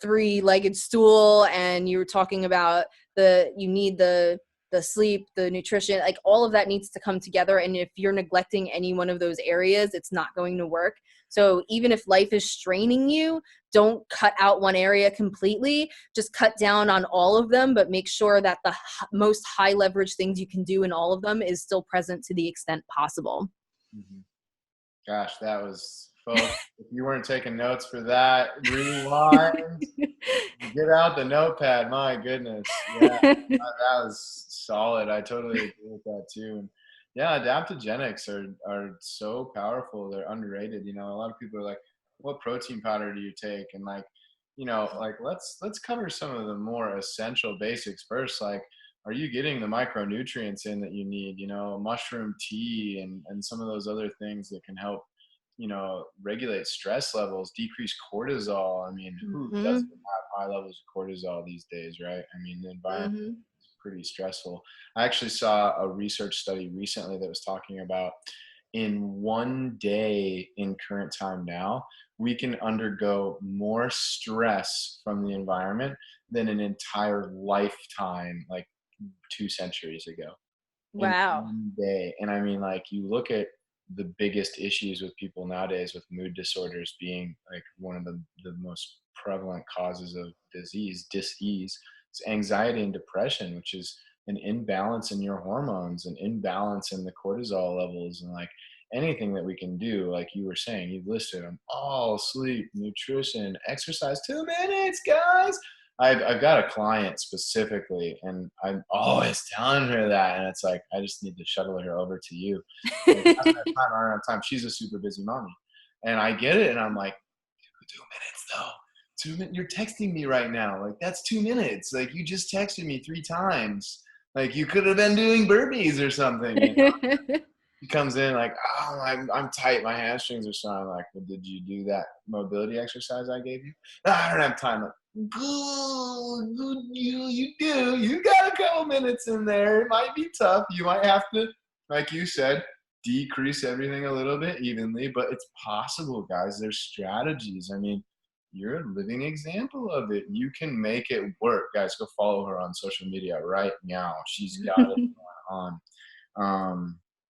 three-legged stool, and you were talking about you need the sleep, the nutrition, like all of that needs to come together. And if you're neglecting any one of those areas, it's not going to work. So even if life is straining you, don't cut out one area completely, just cut down on all of them, but make sure that the most high leverage things you can do in all of them is still present to the extent possible. Mm-hmm. Gosh, that was, folks, if you weren't taking notes for that, rewind, get out the notepad. My goodness. Yeah, that was solid. I totally agree with that too. And yeah, adaptogenics are so powerful. They're underrated. A lot of people are like, what protein powder do you take? And like, let's cover some of the more essential basics first. Like, are you getting the micronutrients in that you need? Mushroom tea and some of those other things that can help regulate stress levels, decrease cortisol. I mean, who doesn't have high levels of cortisol these days, right? I mean, the environment is pretty stressful. I actually saw a research study recently that was talking about, in one day in current time now, we can undergo more stress from the environment than an entire lifetime, like 2 centuries ago. Wow. In one day. And I mean, like, you look at the biggest issues with people nowadays, with mood disorders being like one of the most prevalent causes of dis-ease, is anxiety and depression, which is an imbalance in your hormones, an imbalance in the cortisol levels. And like, anything that we can do, like you were saying, you've listed them all: sleep, nutrition, exercise. 2 minutes, guys. I've got a client specifically, and I'm always telling her that, and it's like, I just need to shuttle her over to you. Like, I don't have time, I don't have time. She's a super busy mommy, and I get it, and I'm like, 2 minutes though. 2 minutes. You're texting me right now. Like, that's 2 minutes. Like, you just texted me 3 times. Like, you could have been doing burpees or something. He comes in like, oh, I'm tight. My hamstrings are sore. I'm like, well, did you do that mobility exercise I gave you? No, I don't have time. Like, good, you do. You got a couple minutes in there. It might be tough. You might have to, like you said, decrease everything a little bit evenly, but it's possible, guys. There's strategies. I mean, you're a living example of it. You can make it work. Guys, go follow her on social media right now. She's got it on.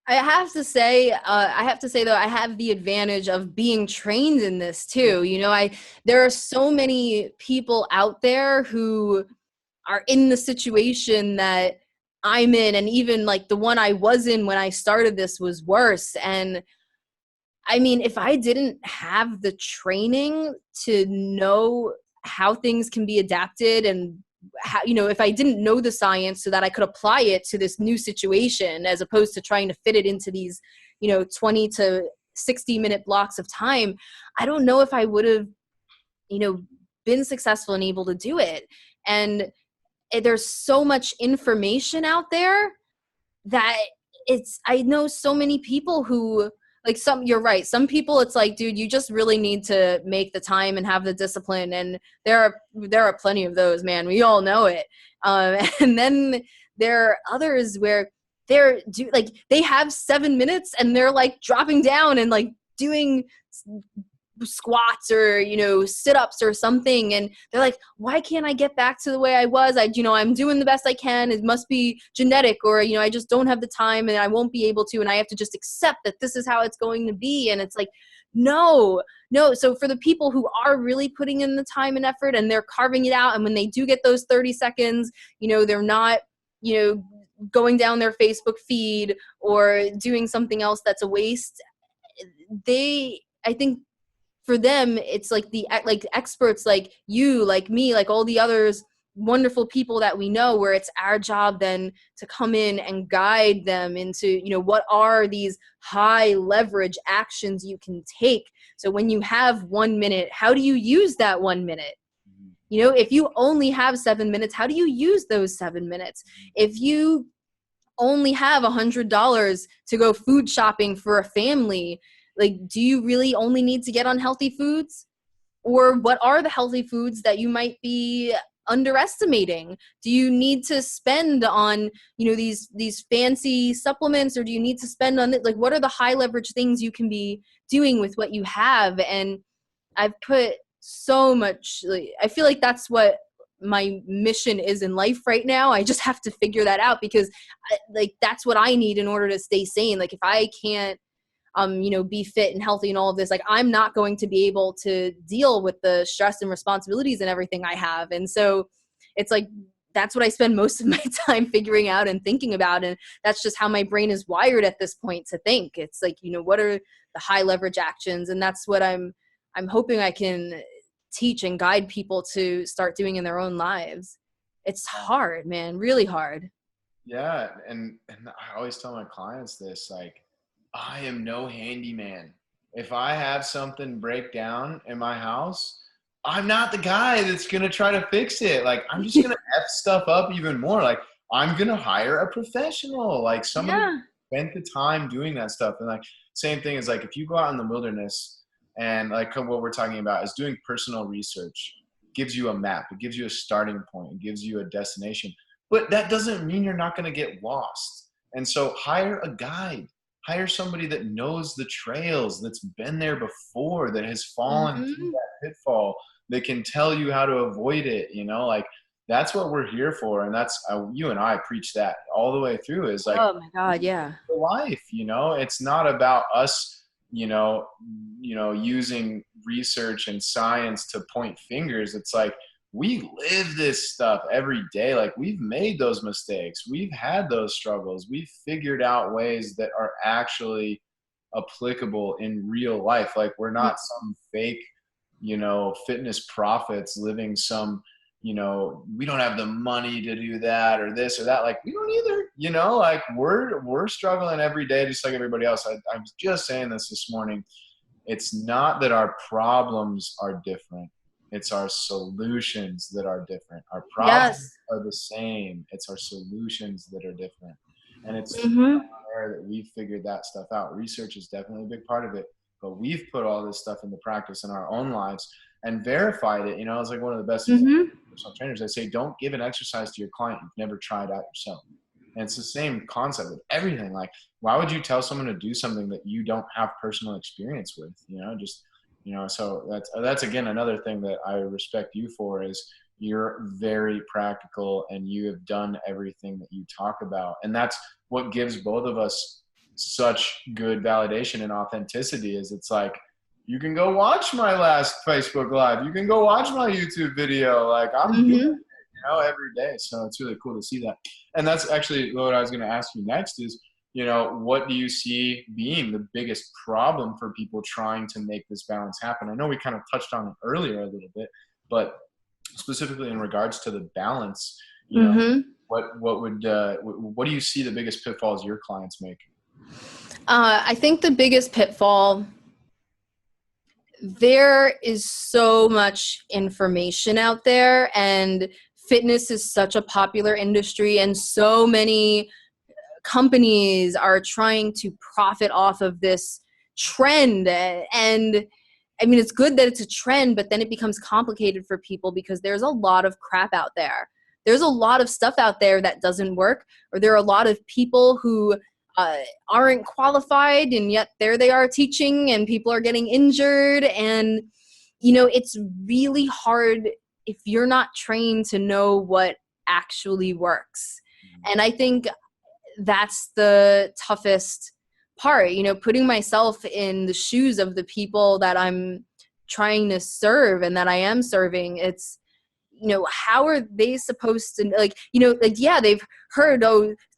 I have to say though, I have the advantage of being trained in this too. You know, there are so many people out there who are in the situation that I'm in, and even like the one I was in when I started this was worse. And I mean, if I didn't have the training to know how things can be adapted, and how, you know, if I didn't know the science so that I could apply it to this new situation, as opposed to trying to fit it into these, you know, 20 to 60-minute blocks of time, I don't know if I would have, you know, been successful and able to do it. And there's so much information out there that I know so many people who, like, you're right. Some people it's like, dude, you just really need to make the time and have the discipline. And there are plenty of those, man. We all know it. And then there are others where they have 7 minutes and they're like dropping down and like doing squats or, you know, sit-ups or something, and they're like, why can't I get back to the way I was? I'm doing the best I can. It must be genetic, or, you know, I just don't have the time and I won't be able to, and I have to just accept that this is how it's going to be. And it's like, no. So for the people who are really putting in the time and effort and they're carving it out, and when they do get those 30 seconds, you know, they're not, you know, going down their Facebook feed or doing something else that's a waste. I think for them, it's like like experts like you, like me, like all the others wonderful people that we know, where it's our job then to come in and guide them into, you know, what are these high leverage actions you can take. So when you have 1 minute, how do you use that 1 minute? You know, if you only have 7 minutes, how do you use those 7 minutes? If you only have $100 to go food shopping for a family, like, do you really only need to get on healthy foods? Or what are the healthy foods that you might be underestimating? Do you need to spend on, you know, these fancy supplements, or do you need to spend on it? Like, what are the high leverage things you can be doing with what you have? And I've put so much, like, I feel like that's what my mission is in life right now. I just have to figure that out, because that's what I need in order to stay sane. Like, if I can't you know, be fit and healthy and all of this, like, I'm not going to be able to deal with the stress and responsibilities and everything I have. And so it's like, that's what I spend most of my time figuring out and thinking about. And that's just how my brain is wired at this point to think. It's like, you know, what are the high leverage actions? And that's what I'm hoping I can teach and guide people to start doing in their own lives. It's hard, man, really hard. Yeah. And I always tell my clients this, like, I am no handyman. If I have something break down in my house, I'm not the guy that's going to try to fix it. Like, I'm just going to F stuff up even more. Like, I'm going to hire a professional, like somebody Yeah. spent the time doing that stuff. And like, same thing is like, if you go out in the wilderness and like what we're talking about is doing personal research, gives you a map, it gives you a starting point, it gives you a destination, but that doesn't mean you're not going to get lost. And so hire a guide. Hire somebody that knows the trails, that's been there before, that has fallen through that pitfall, that can tell you how to avoid it. You know, like, that's what we're here for. And that's, you and I preach that all the way through, is like, Oh my God. Yeah. life, you know, it's not about us, using research and science to point fingers. It's like, we live this stuff every day. Like, we've made those mistakes. We've had those struggles. We've figured out ways that are actually applicable in real life. Like, we're not some fake, fitness prophets living some, we don't have the money to do that or this or that. Like, we don't either, like, we're struggling every day, just like everybody else. I was just saying this morning. It's not that our problems are different. It's our solutions that are different. Our problems are the same. It's our solutions that are different. And it's rare that we've figured that stuff out. Research is definitely a big part of it, but we've put all this stuff into practice in our own lives and verified it. It's like one of the best personal trainers. They say, don't give an exercise to your client you've never tried out yourself. And it's the same concept with everything. Like, why would you tell someone to do something that you don't have personal experience with? Just So that's again another thing that I respect you for, is you're very practical and you have done everything that you talk about. And that's what gives both of us such good validation and authenticity. Is it's like, you can go watch my last Facebook Live, you can go watch my YouTube video, like I'm doing Mm-hmm. it, every day. So it's really cool to see that. And that's actually what I was going to ask you next is, what do you see being the biggest problem for people trying to make this balance happen? I know we kind of touched on it earlier a little bit, but specifically in regards to the balance, Mm-hmm. what do you see the biggest pitfalls your clients make? I think the biggest pitfall, there is so much information out there, and fitness is such a popular industry, and so many companies are trying to profit off of this trend. And I mean, it's good that it's a trend, but then it becomes complicated for people because there's a lot of crap out there. There's a lot of stuff out there that doesn't work, or there are a lot of people who uh, aren't qualified, and yet there they are teaching, and people are getting injured. And, it's really hard if you're not trained to know what actually works. And I think that's the toughest part, putting myself in the shoes of the people that I'm trying to serve and that I am serving. It's, how are they supposed to, yeah, they've heard,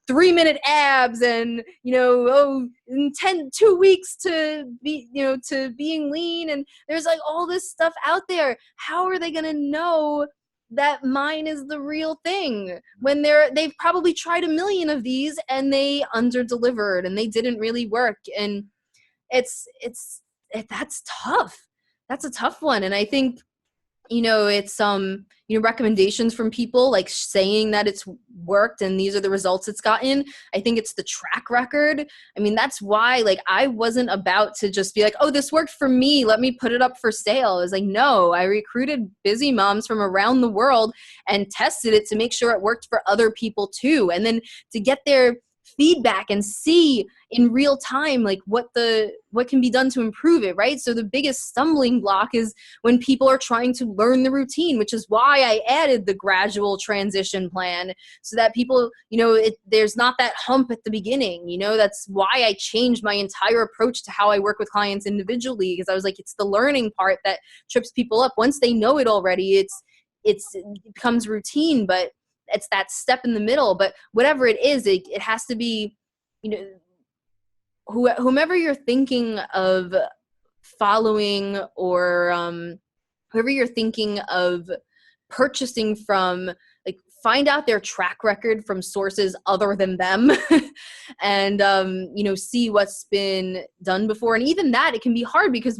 3-minute abs, and, in 2 weeks to be, to being lean. And there's like all this stuff out there. How are they going to know that mine is the real thing when they've probably tried a million of these and they under delivered and they didn't really work? And that's tough. That's a tough one. And I think, it's recommendations from people, like saying that it's worked and these are the results it's gotten. I think it's the track record. I mean, that's why, like, I wasn't about to just be like, oh, this worked for me, let me put it up for sale. It was like, no, I recruited busy moms from around the world and tested it to make sure it worked for other people too, and then to get their feedback and see in real time, like, what can be done to improve it, right? So the biggest stumbling block is when people are trying to learn the routine, which is why I added the gradual transition plan, so that people, there's not that hump at the beginning. That's why I changed my entire approach to how I work with clients individually, because I was like, it's the learning part that trips people up. Once they know it already, it becomes routine, but it's that step in the middle. But whatever it is, it has to be, whomever you're thinking of following, or whoever you're thinking of purchasing from, like, find out their track record from sources other than them and see what's been done before. And even that, it can be hard because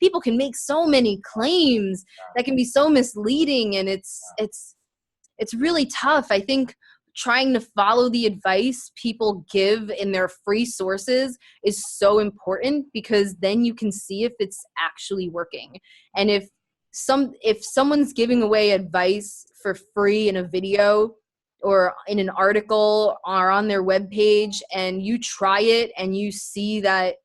people can make so many claims that can be so misleading, and it's really tough. I think trying to follow the advice people give in their free sources is so important, because then you can see if it's actually working. And if someone's giving away advice for free in a video or in an article or on their webpage, and you try it and you see that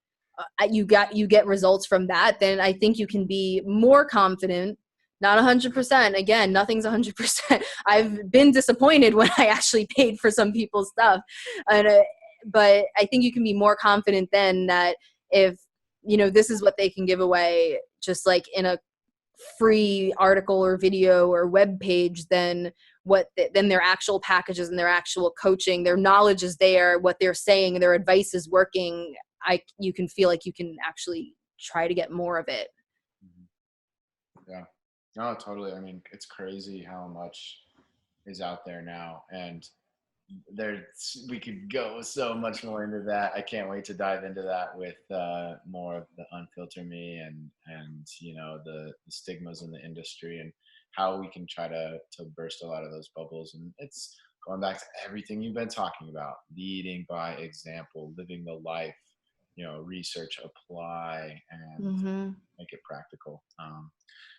you get results from that, then I think you can be more confident. Not 100%. Again, nothing's 100%. I've been disappointed when I actually paid for some people's stuff. But I think you can be more confident then that if, this is what they can give away, just like in a free article or video or web page, then their actual packages and their actual coaching, their knowledge is there, what they're saying, their advice is working. You can feel like you can actually try to get more of it. Yeah. No, totally. I mean, it's crazy how much is out there now, and we could go so much more into that. I can't wait to dive into that with more of the unfiltered me and the stigmas in the industry, and how we can try to burst a lot of those bubbles. And it's going back to everything you've been talking about: leading by example, living the life, research, apply, and make it practical.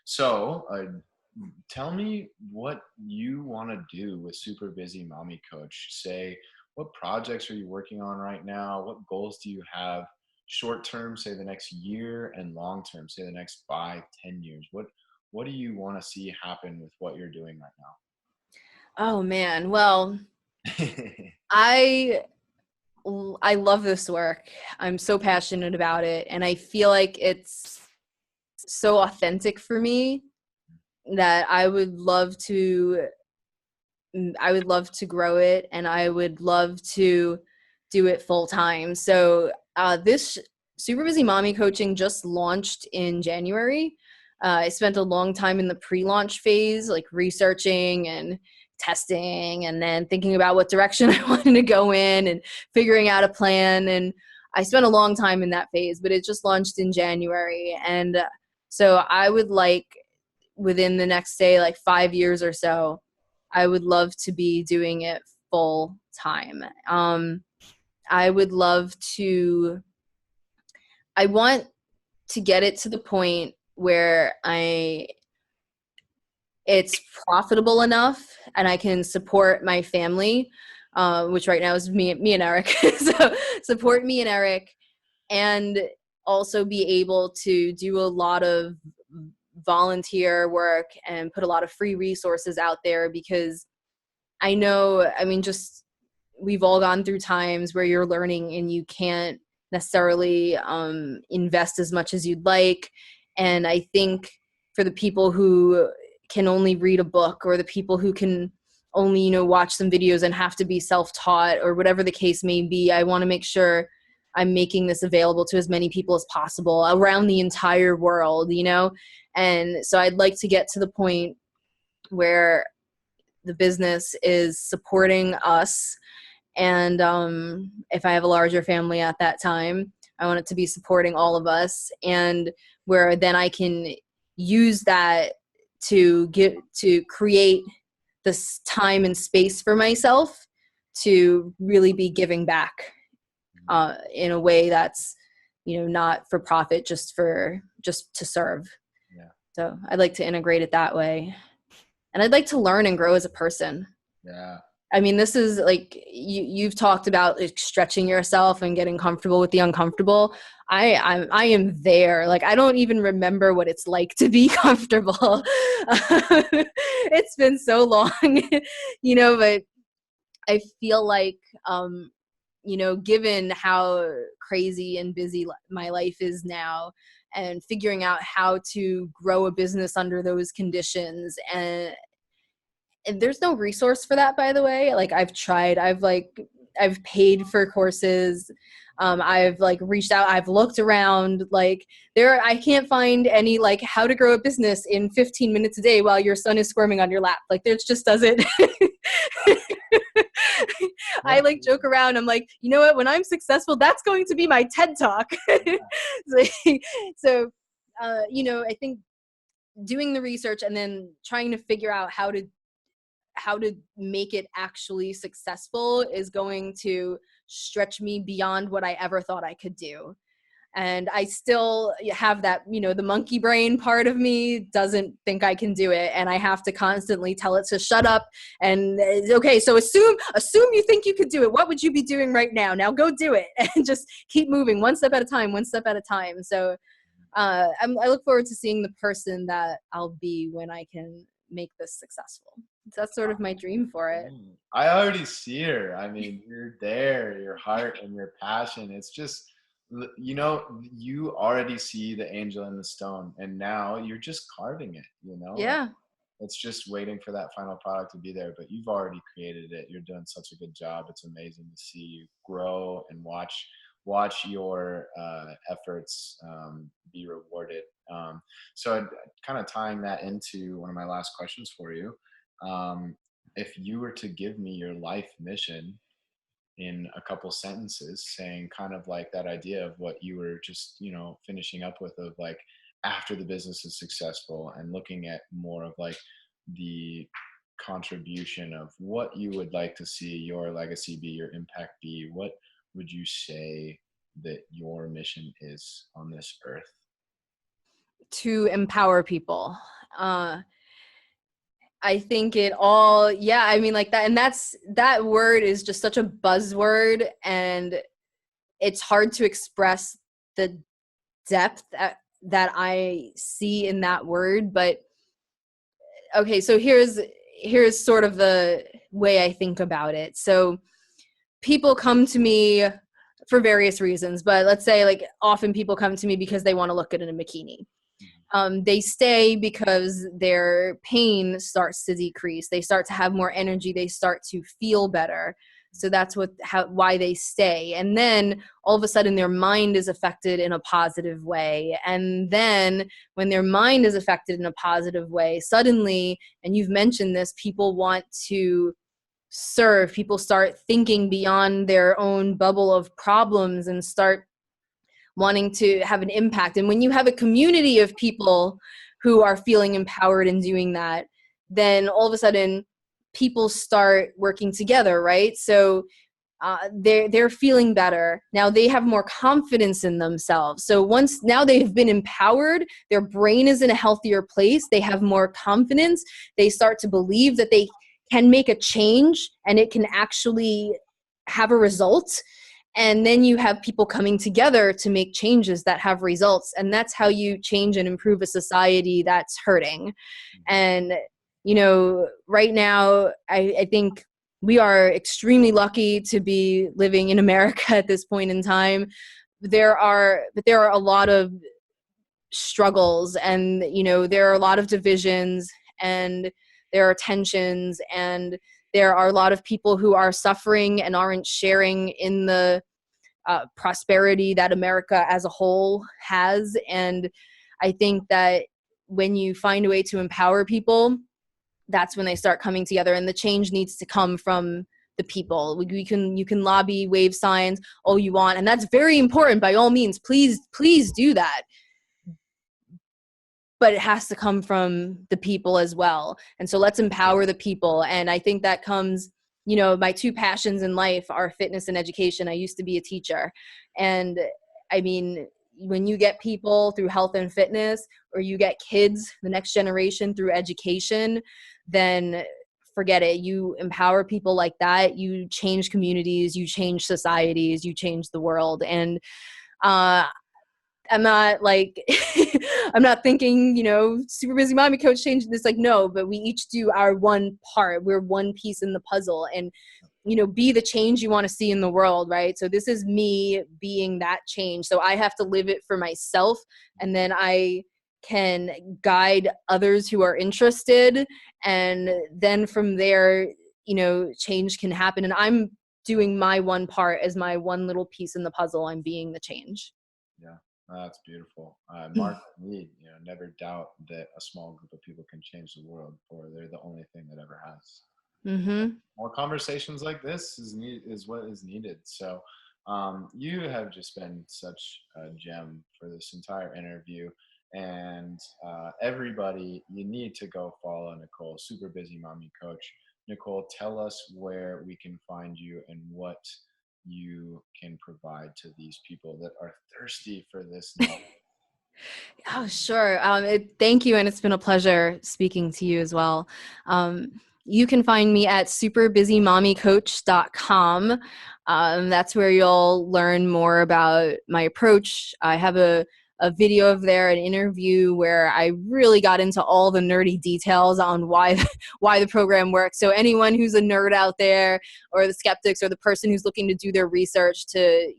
So tell me what you want to do with Super Busy Mommy Coach. Say, what projects are you working on right now? What goals do you have? short term, say the next year, and long term, say the next 5, 10 years? What do you want to see happen with what you're doing right Oh man. Well, now? I I love this work. I'm so passionate about it, and I feel like it's so authentic for me that I would love to grow it, and I would love to do it full time. So this Super Busy Mommy coaching just launched in January. I spent a long time in the pre-launch phase, like researching and testing, and then thinking about what direction I wanted to go in and figuring out a plan. And I spent a long time in that phase, but it just launched in January. And so I would like, within the next, say, like 5 years or so, I would love to be doing it full time. I would love to, I want to get it to the point where it's profitable enough and I can support my family, which right now is me and Eric. So support me and Eric, and also be able to do a lot of volunteer work and put a lot of free resources out there, because I know, I mean, just we've all gone through times where you're learning and you can't necessarily invest as much as you'd like. And I think for the people who can only read a book, or the people who can only, watch some videos and have to be self-taught, or whatever the case may be, I want to make sure I'm making this available to as many people as possible around the entire world, And so I'd like to get to the point where the business is supporting us. And if I have a larger family at that time, I want it to be supporting all of us, and where then I can use that to create this time and space for myself to really be giving back in a way that's, not for profit, just to serve. Yeah. So I'd like to integrate it that way. And I'd like to learn and grow as a person. Yeah. I mean, this is like, you've talked about like stretching yourself and getting comfortable with the uncomfortable. I am there. Like, I don't even remember what it's like to be comfortable. It's been so long, but I feel like, given how crazy and busy my life is now, and figuring out how to grow a business under those conditions, and there's no resource for that, by the way. Like, I've tried, I've paid for courses. I've like reached out, I've looked around, like I can't find any like how to grow a business in 15 minutes a day while your son is squirming on your lap. Like, there just doesn't. I like joke around. I'm like, you know what? When I'm successful, that's going to be my TED Talk. So, I think doing the research and then trying to figure out how to make it actually successful is going to stretch me beyond what I ever thought I could do. And I still have that, the monkey brain part of me doesn't think I can do it. And I have to constantly tell it to shut up. And okay, so assume you think you could do it. What would you be doing right now? Now go do it, and just keep moving one step at a time. So I look forward to seeing the person that I'll be when I can make this successful. So that's sort of my dream for it. I already see her. I mean, you're there, your heart and your passion. It's just, you already see the angel in the stone, and now you're just carving it, Yeah. It's just waiting for that final product to be there, but you've already created it. You're doing such a good job. It's amazing to see you grow and watch your efforts be rewarded. So kind of tying that into one of my last questions for you. If you were to give me your life mission in a couple sentences, saying kind of like that idea of what you were just, finishing up with, of like, after the business is successful and looking at more of like the contribution of what you would like to see your legacy be, your impact be, what would you say that your mission is on this earth? To empower people. I think it all, yeah, I mean, like that. And that word is just such a buzzword, and it's hard to express the depth that I see in that word. But okay, so here's sort of the way I think about it. So people come to me for various reasons, but let's say like often people come to me because they want to look good in a bikini. They stay because their pain starts to decrease. They start to have more energy. They start to feel better. So that's why they stay. And then all of a sudden their mind is affected in a positive way. And then when their mind is affected in a positive way, suddenly, and you've mentioned this, people want to serve. People start thinking beyond their own bubble of problems and start wanting to have an impact. And when you have a community of people who are feeling empowered and doing that, then all of a sudden people start working together, right? So they're feeling better. Now they have more confidence in themselves. So now they've been empowered, their brain is in a healthier place, they have more confidence, they start to believe that they can make a change and it can actually have a result. And then you have people coming together to make changes that have results. And that's how you change and improve a society that's hurting. And, right now, I think we are extremely lucky to be living in America at this point in time. But there are a lot of struggles, and, there are a lot of divisions, and there are tensions, and there are a lot of people who are suffering and aren't sharing in the prosperity that America as a whole has. And I think that when you find a way to empower people, that's when they start coming together, and the change needs to come from the people. You can lobby, wave signs all you want, and that's very important. By all means, please do that. But it has to come from the people as well. And so let's empower the people. And I think that comes, my two passions in life are fitness and education. I used to be a teacher. And I mean, when you get people through health and fitness, or you get kids, the next generation, through education, then forget it. You empower people like that, you change communities, you change societies, you change the world. And I'm not like, I'm not thinking, super busy mommy coach changed this. Like, no, but we each do our one part. We're one piece in the puzzle, and, be the change you want to see in the world, right? So this is me being that change. So I have to live it for myself, and then I can guide others who are interested. And then from there, change can happen. And I'm doing my one part as my one little piece in the puzzle. I'm being the change. Yeah. That's beautiful. Mark Mead, never doubt that a small group of people can change the world, for they're the only thing that ever has. Mm-hmm. More conversations like this is what is needed. So you have just been such a gem for this entire interview. And everybody, you need to go follow Nicole, Super Busy Mommy Coach. Nicole, tell us where we can find you and what you can provide to these people that are thirsty for this knowledge. Oh, sure. Thank you. And it's been a pleasure speaking to you as well. You can find me at superbusymommycoach.com. That's where you'll learn more about my approach. I have a video of there, an interview where I really got into all the nerdy details on why the program works. So anyone who's a nerd out there, or the skeptics, or the person who's looking to do their research to,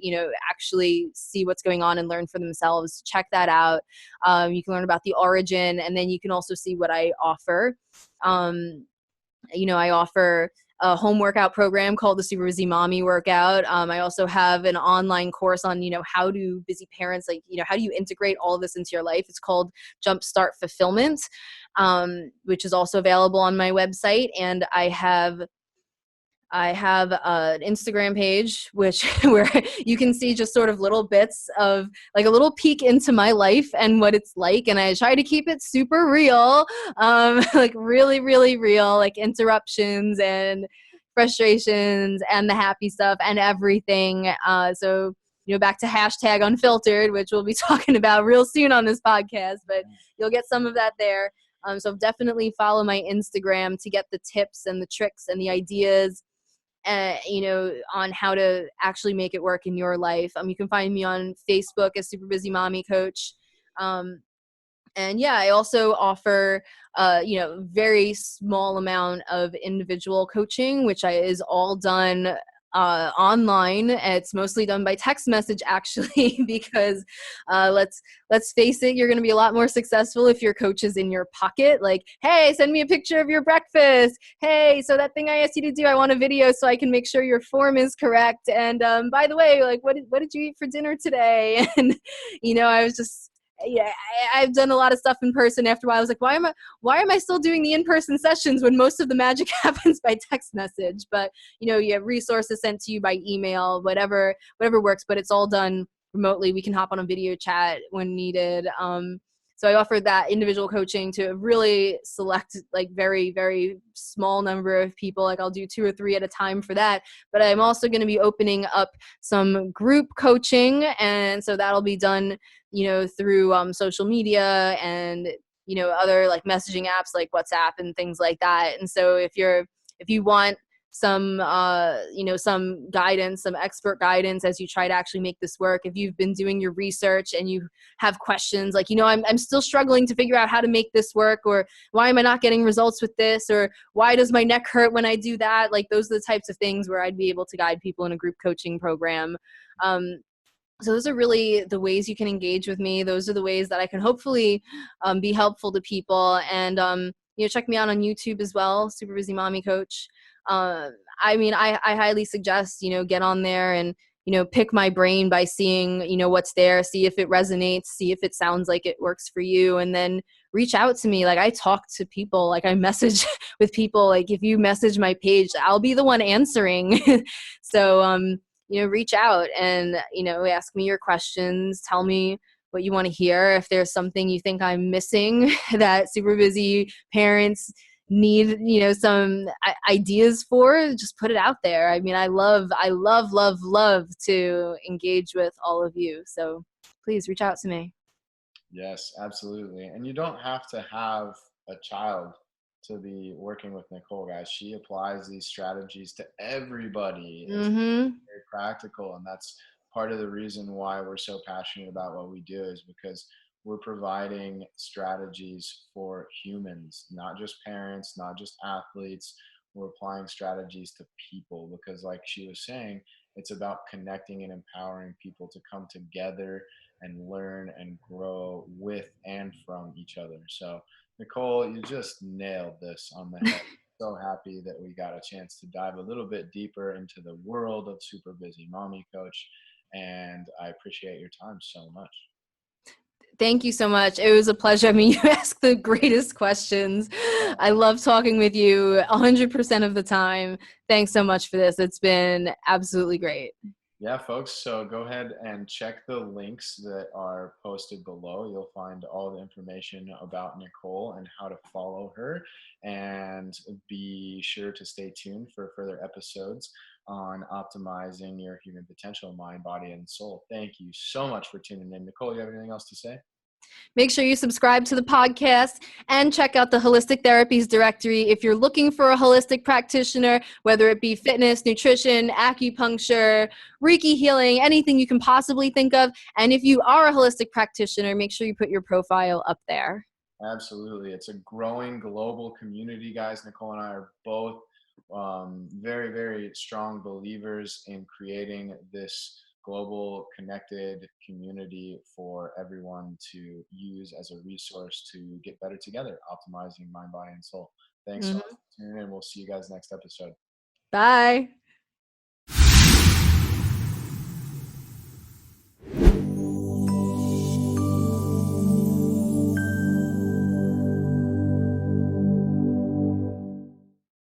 actually see what's going on and learn for themselves, check that out. You can learn about the origin, and then you can also see what I offer. I offer a home workout program called the Super Busy Mommy Workout. I also have an online course on, how do busy parents, how do you integrate all of this into your life? It's called Jumpstart Fulfillment, which is also available on my website. And I have an Instagram page, where you can see just sort of little bits of, like, a little peek into my life and what it's like. And I try to keep it super real, like really, really real, like interruptions and frustrations and the happy stuff and everything. So, back to hashtag unfiltered, which we'll be talking about real soon on this podcast, but you'll get some of that there. So definitely follow my Instagram to get the tips and the tricks and the ideas. on how to actually make it work in your life. You can find me on Facebook as Super Busy Mommy Coach. And yeah, I also offer, very small amount of individual coaching, which is all done online. It's mostly done by text message, actually, because let's face it, you're going to be a lot more successful if your coach is in your pocket. Like, hey, send me a picture of your breakfast. Hey, so that thing I asked you to do, I want a video so I can make sure your form is correct. And by the way, like, what did you eat for dinner today? And I was just yeah, I've done a lot of stuff in person. After a while, I was like, why am I still doing the in-person sessions when most of the magic happens by text message? But you have resources sent to you by email, whatever works, but it's all done remotely. We can hop on a video chat when needed. So I offer that individual coaching to a really select, like very, very small number of people. Like I'll do 2 or 3 at a time for that. But I'm also going to be opening up some group coaching. And so that'll be done, through social media and, other like messaging apps like WhatsApp and things like that. And so if you want some some guidance, some expert guidance as you try to actually make this work, if you've been doing your research and you have questions like, I'm still struggling to figure out how to make this work, or why am I not getting results with this, or why does my neck hurt when I do that, like those are the types of things where I'd be able to guide people in a group coaching program. So those are really the ways you can engage with me. Those are the ways that I can hopefully be helpful to people. And check me out on YouTube as well, Super Busy Mommy Coach. I highly suggest, get on there and, pick my brain by seeing, what's there, see if it resonates, see if it sounds like it works for you, and then reach out to me. Like I talk to people, like I message with people. Like if you message my page, I'll be the one answering. So, reach out and, ask me your questions, tell me what you want to hear. If there's something you think I'm missing that super busy parents need, some ideas for, just put it out there. I mean, I love to engage with all of you. So please reach out to me. Yes, absolutely. And you don't have to have a child to be working with Nicole, guys. She applies these strategies to everybody. It's Mm-hmm. very practical. And that's part of the reason why we're so passionate about what we do, is because we're providing strategies for humans, not just parents, not just athletes. We're applying strategies to people because, like she was saying, it's about connecting and empowering people to come together and learn and grow with and from each other. So, Nicole, you just nailed this on the head. So happy that we got a chance to dive a little bit deeper into the world of Super Busy Mommy Coach. And I appreciate your time so much. Thank you so much. It was a pleasure. I mean, you ask the greatest questions. I love talking with you 100% of the time. Thanks so much for this. It's been absolutely great. Yeah, folks. So go ahead and check the links that are posted below. You'll find all the information about Nicole and how to follow her. And be sure to stay tuned for further episodes on optimizing your human potential, mind, body, and soul. Thank you so much for tuning in. Nicole, you have anything else to say? Make sure you subscribe to the podcast and check out the Holistic Therapies Directory if you're looking for a holistic practitioner, whether it be fitness, nutrition, acupuncture, Reiki healing, anything you can possibly think of. And if you are a holistic practitioner, make sure you put your profile up there. Absolutely. It's a growing global community, guys. Nicole and I are both very, very strong believers in creating this global connected community for everyone to use as a resource to get better together, optimizing mind, body, and soul. Thanks so much Mm-hmm. for tuning in. We'll see you guys next episode. Bye.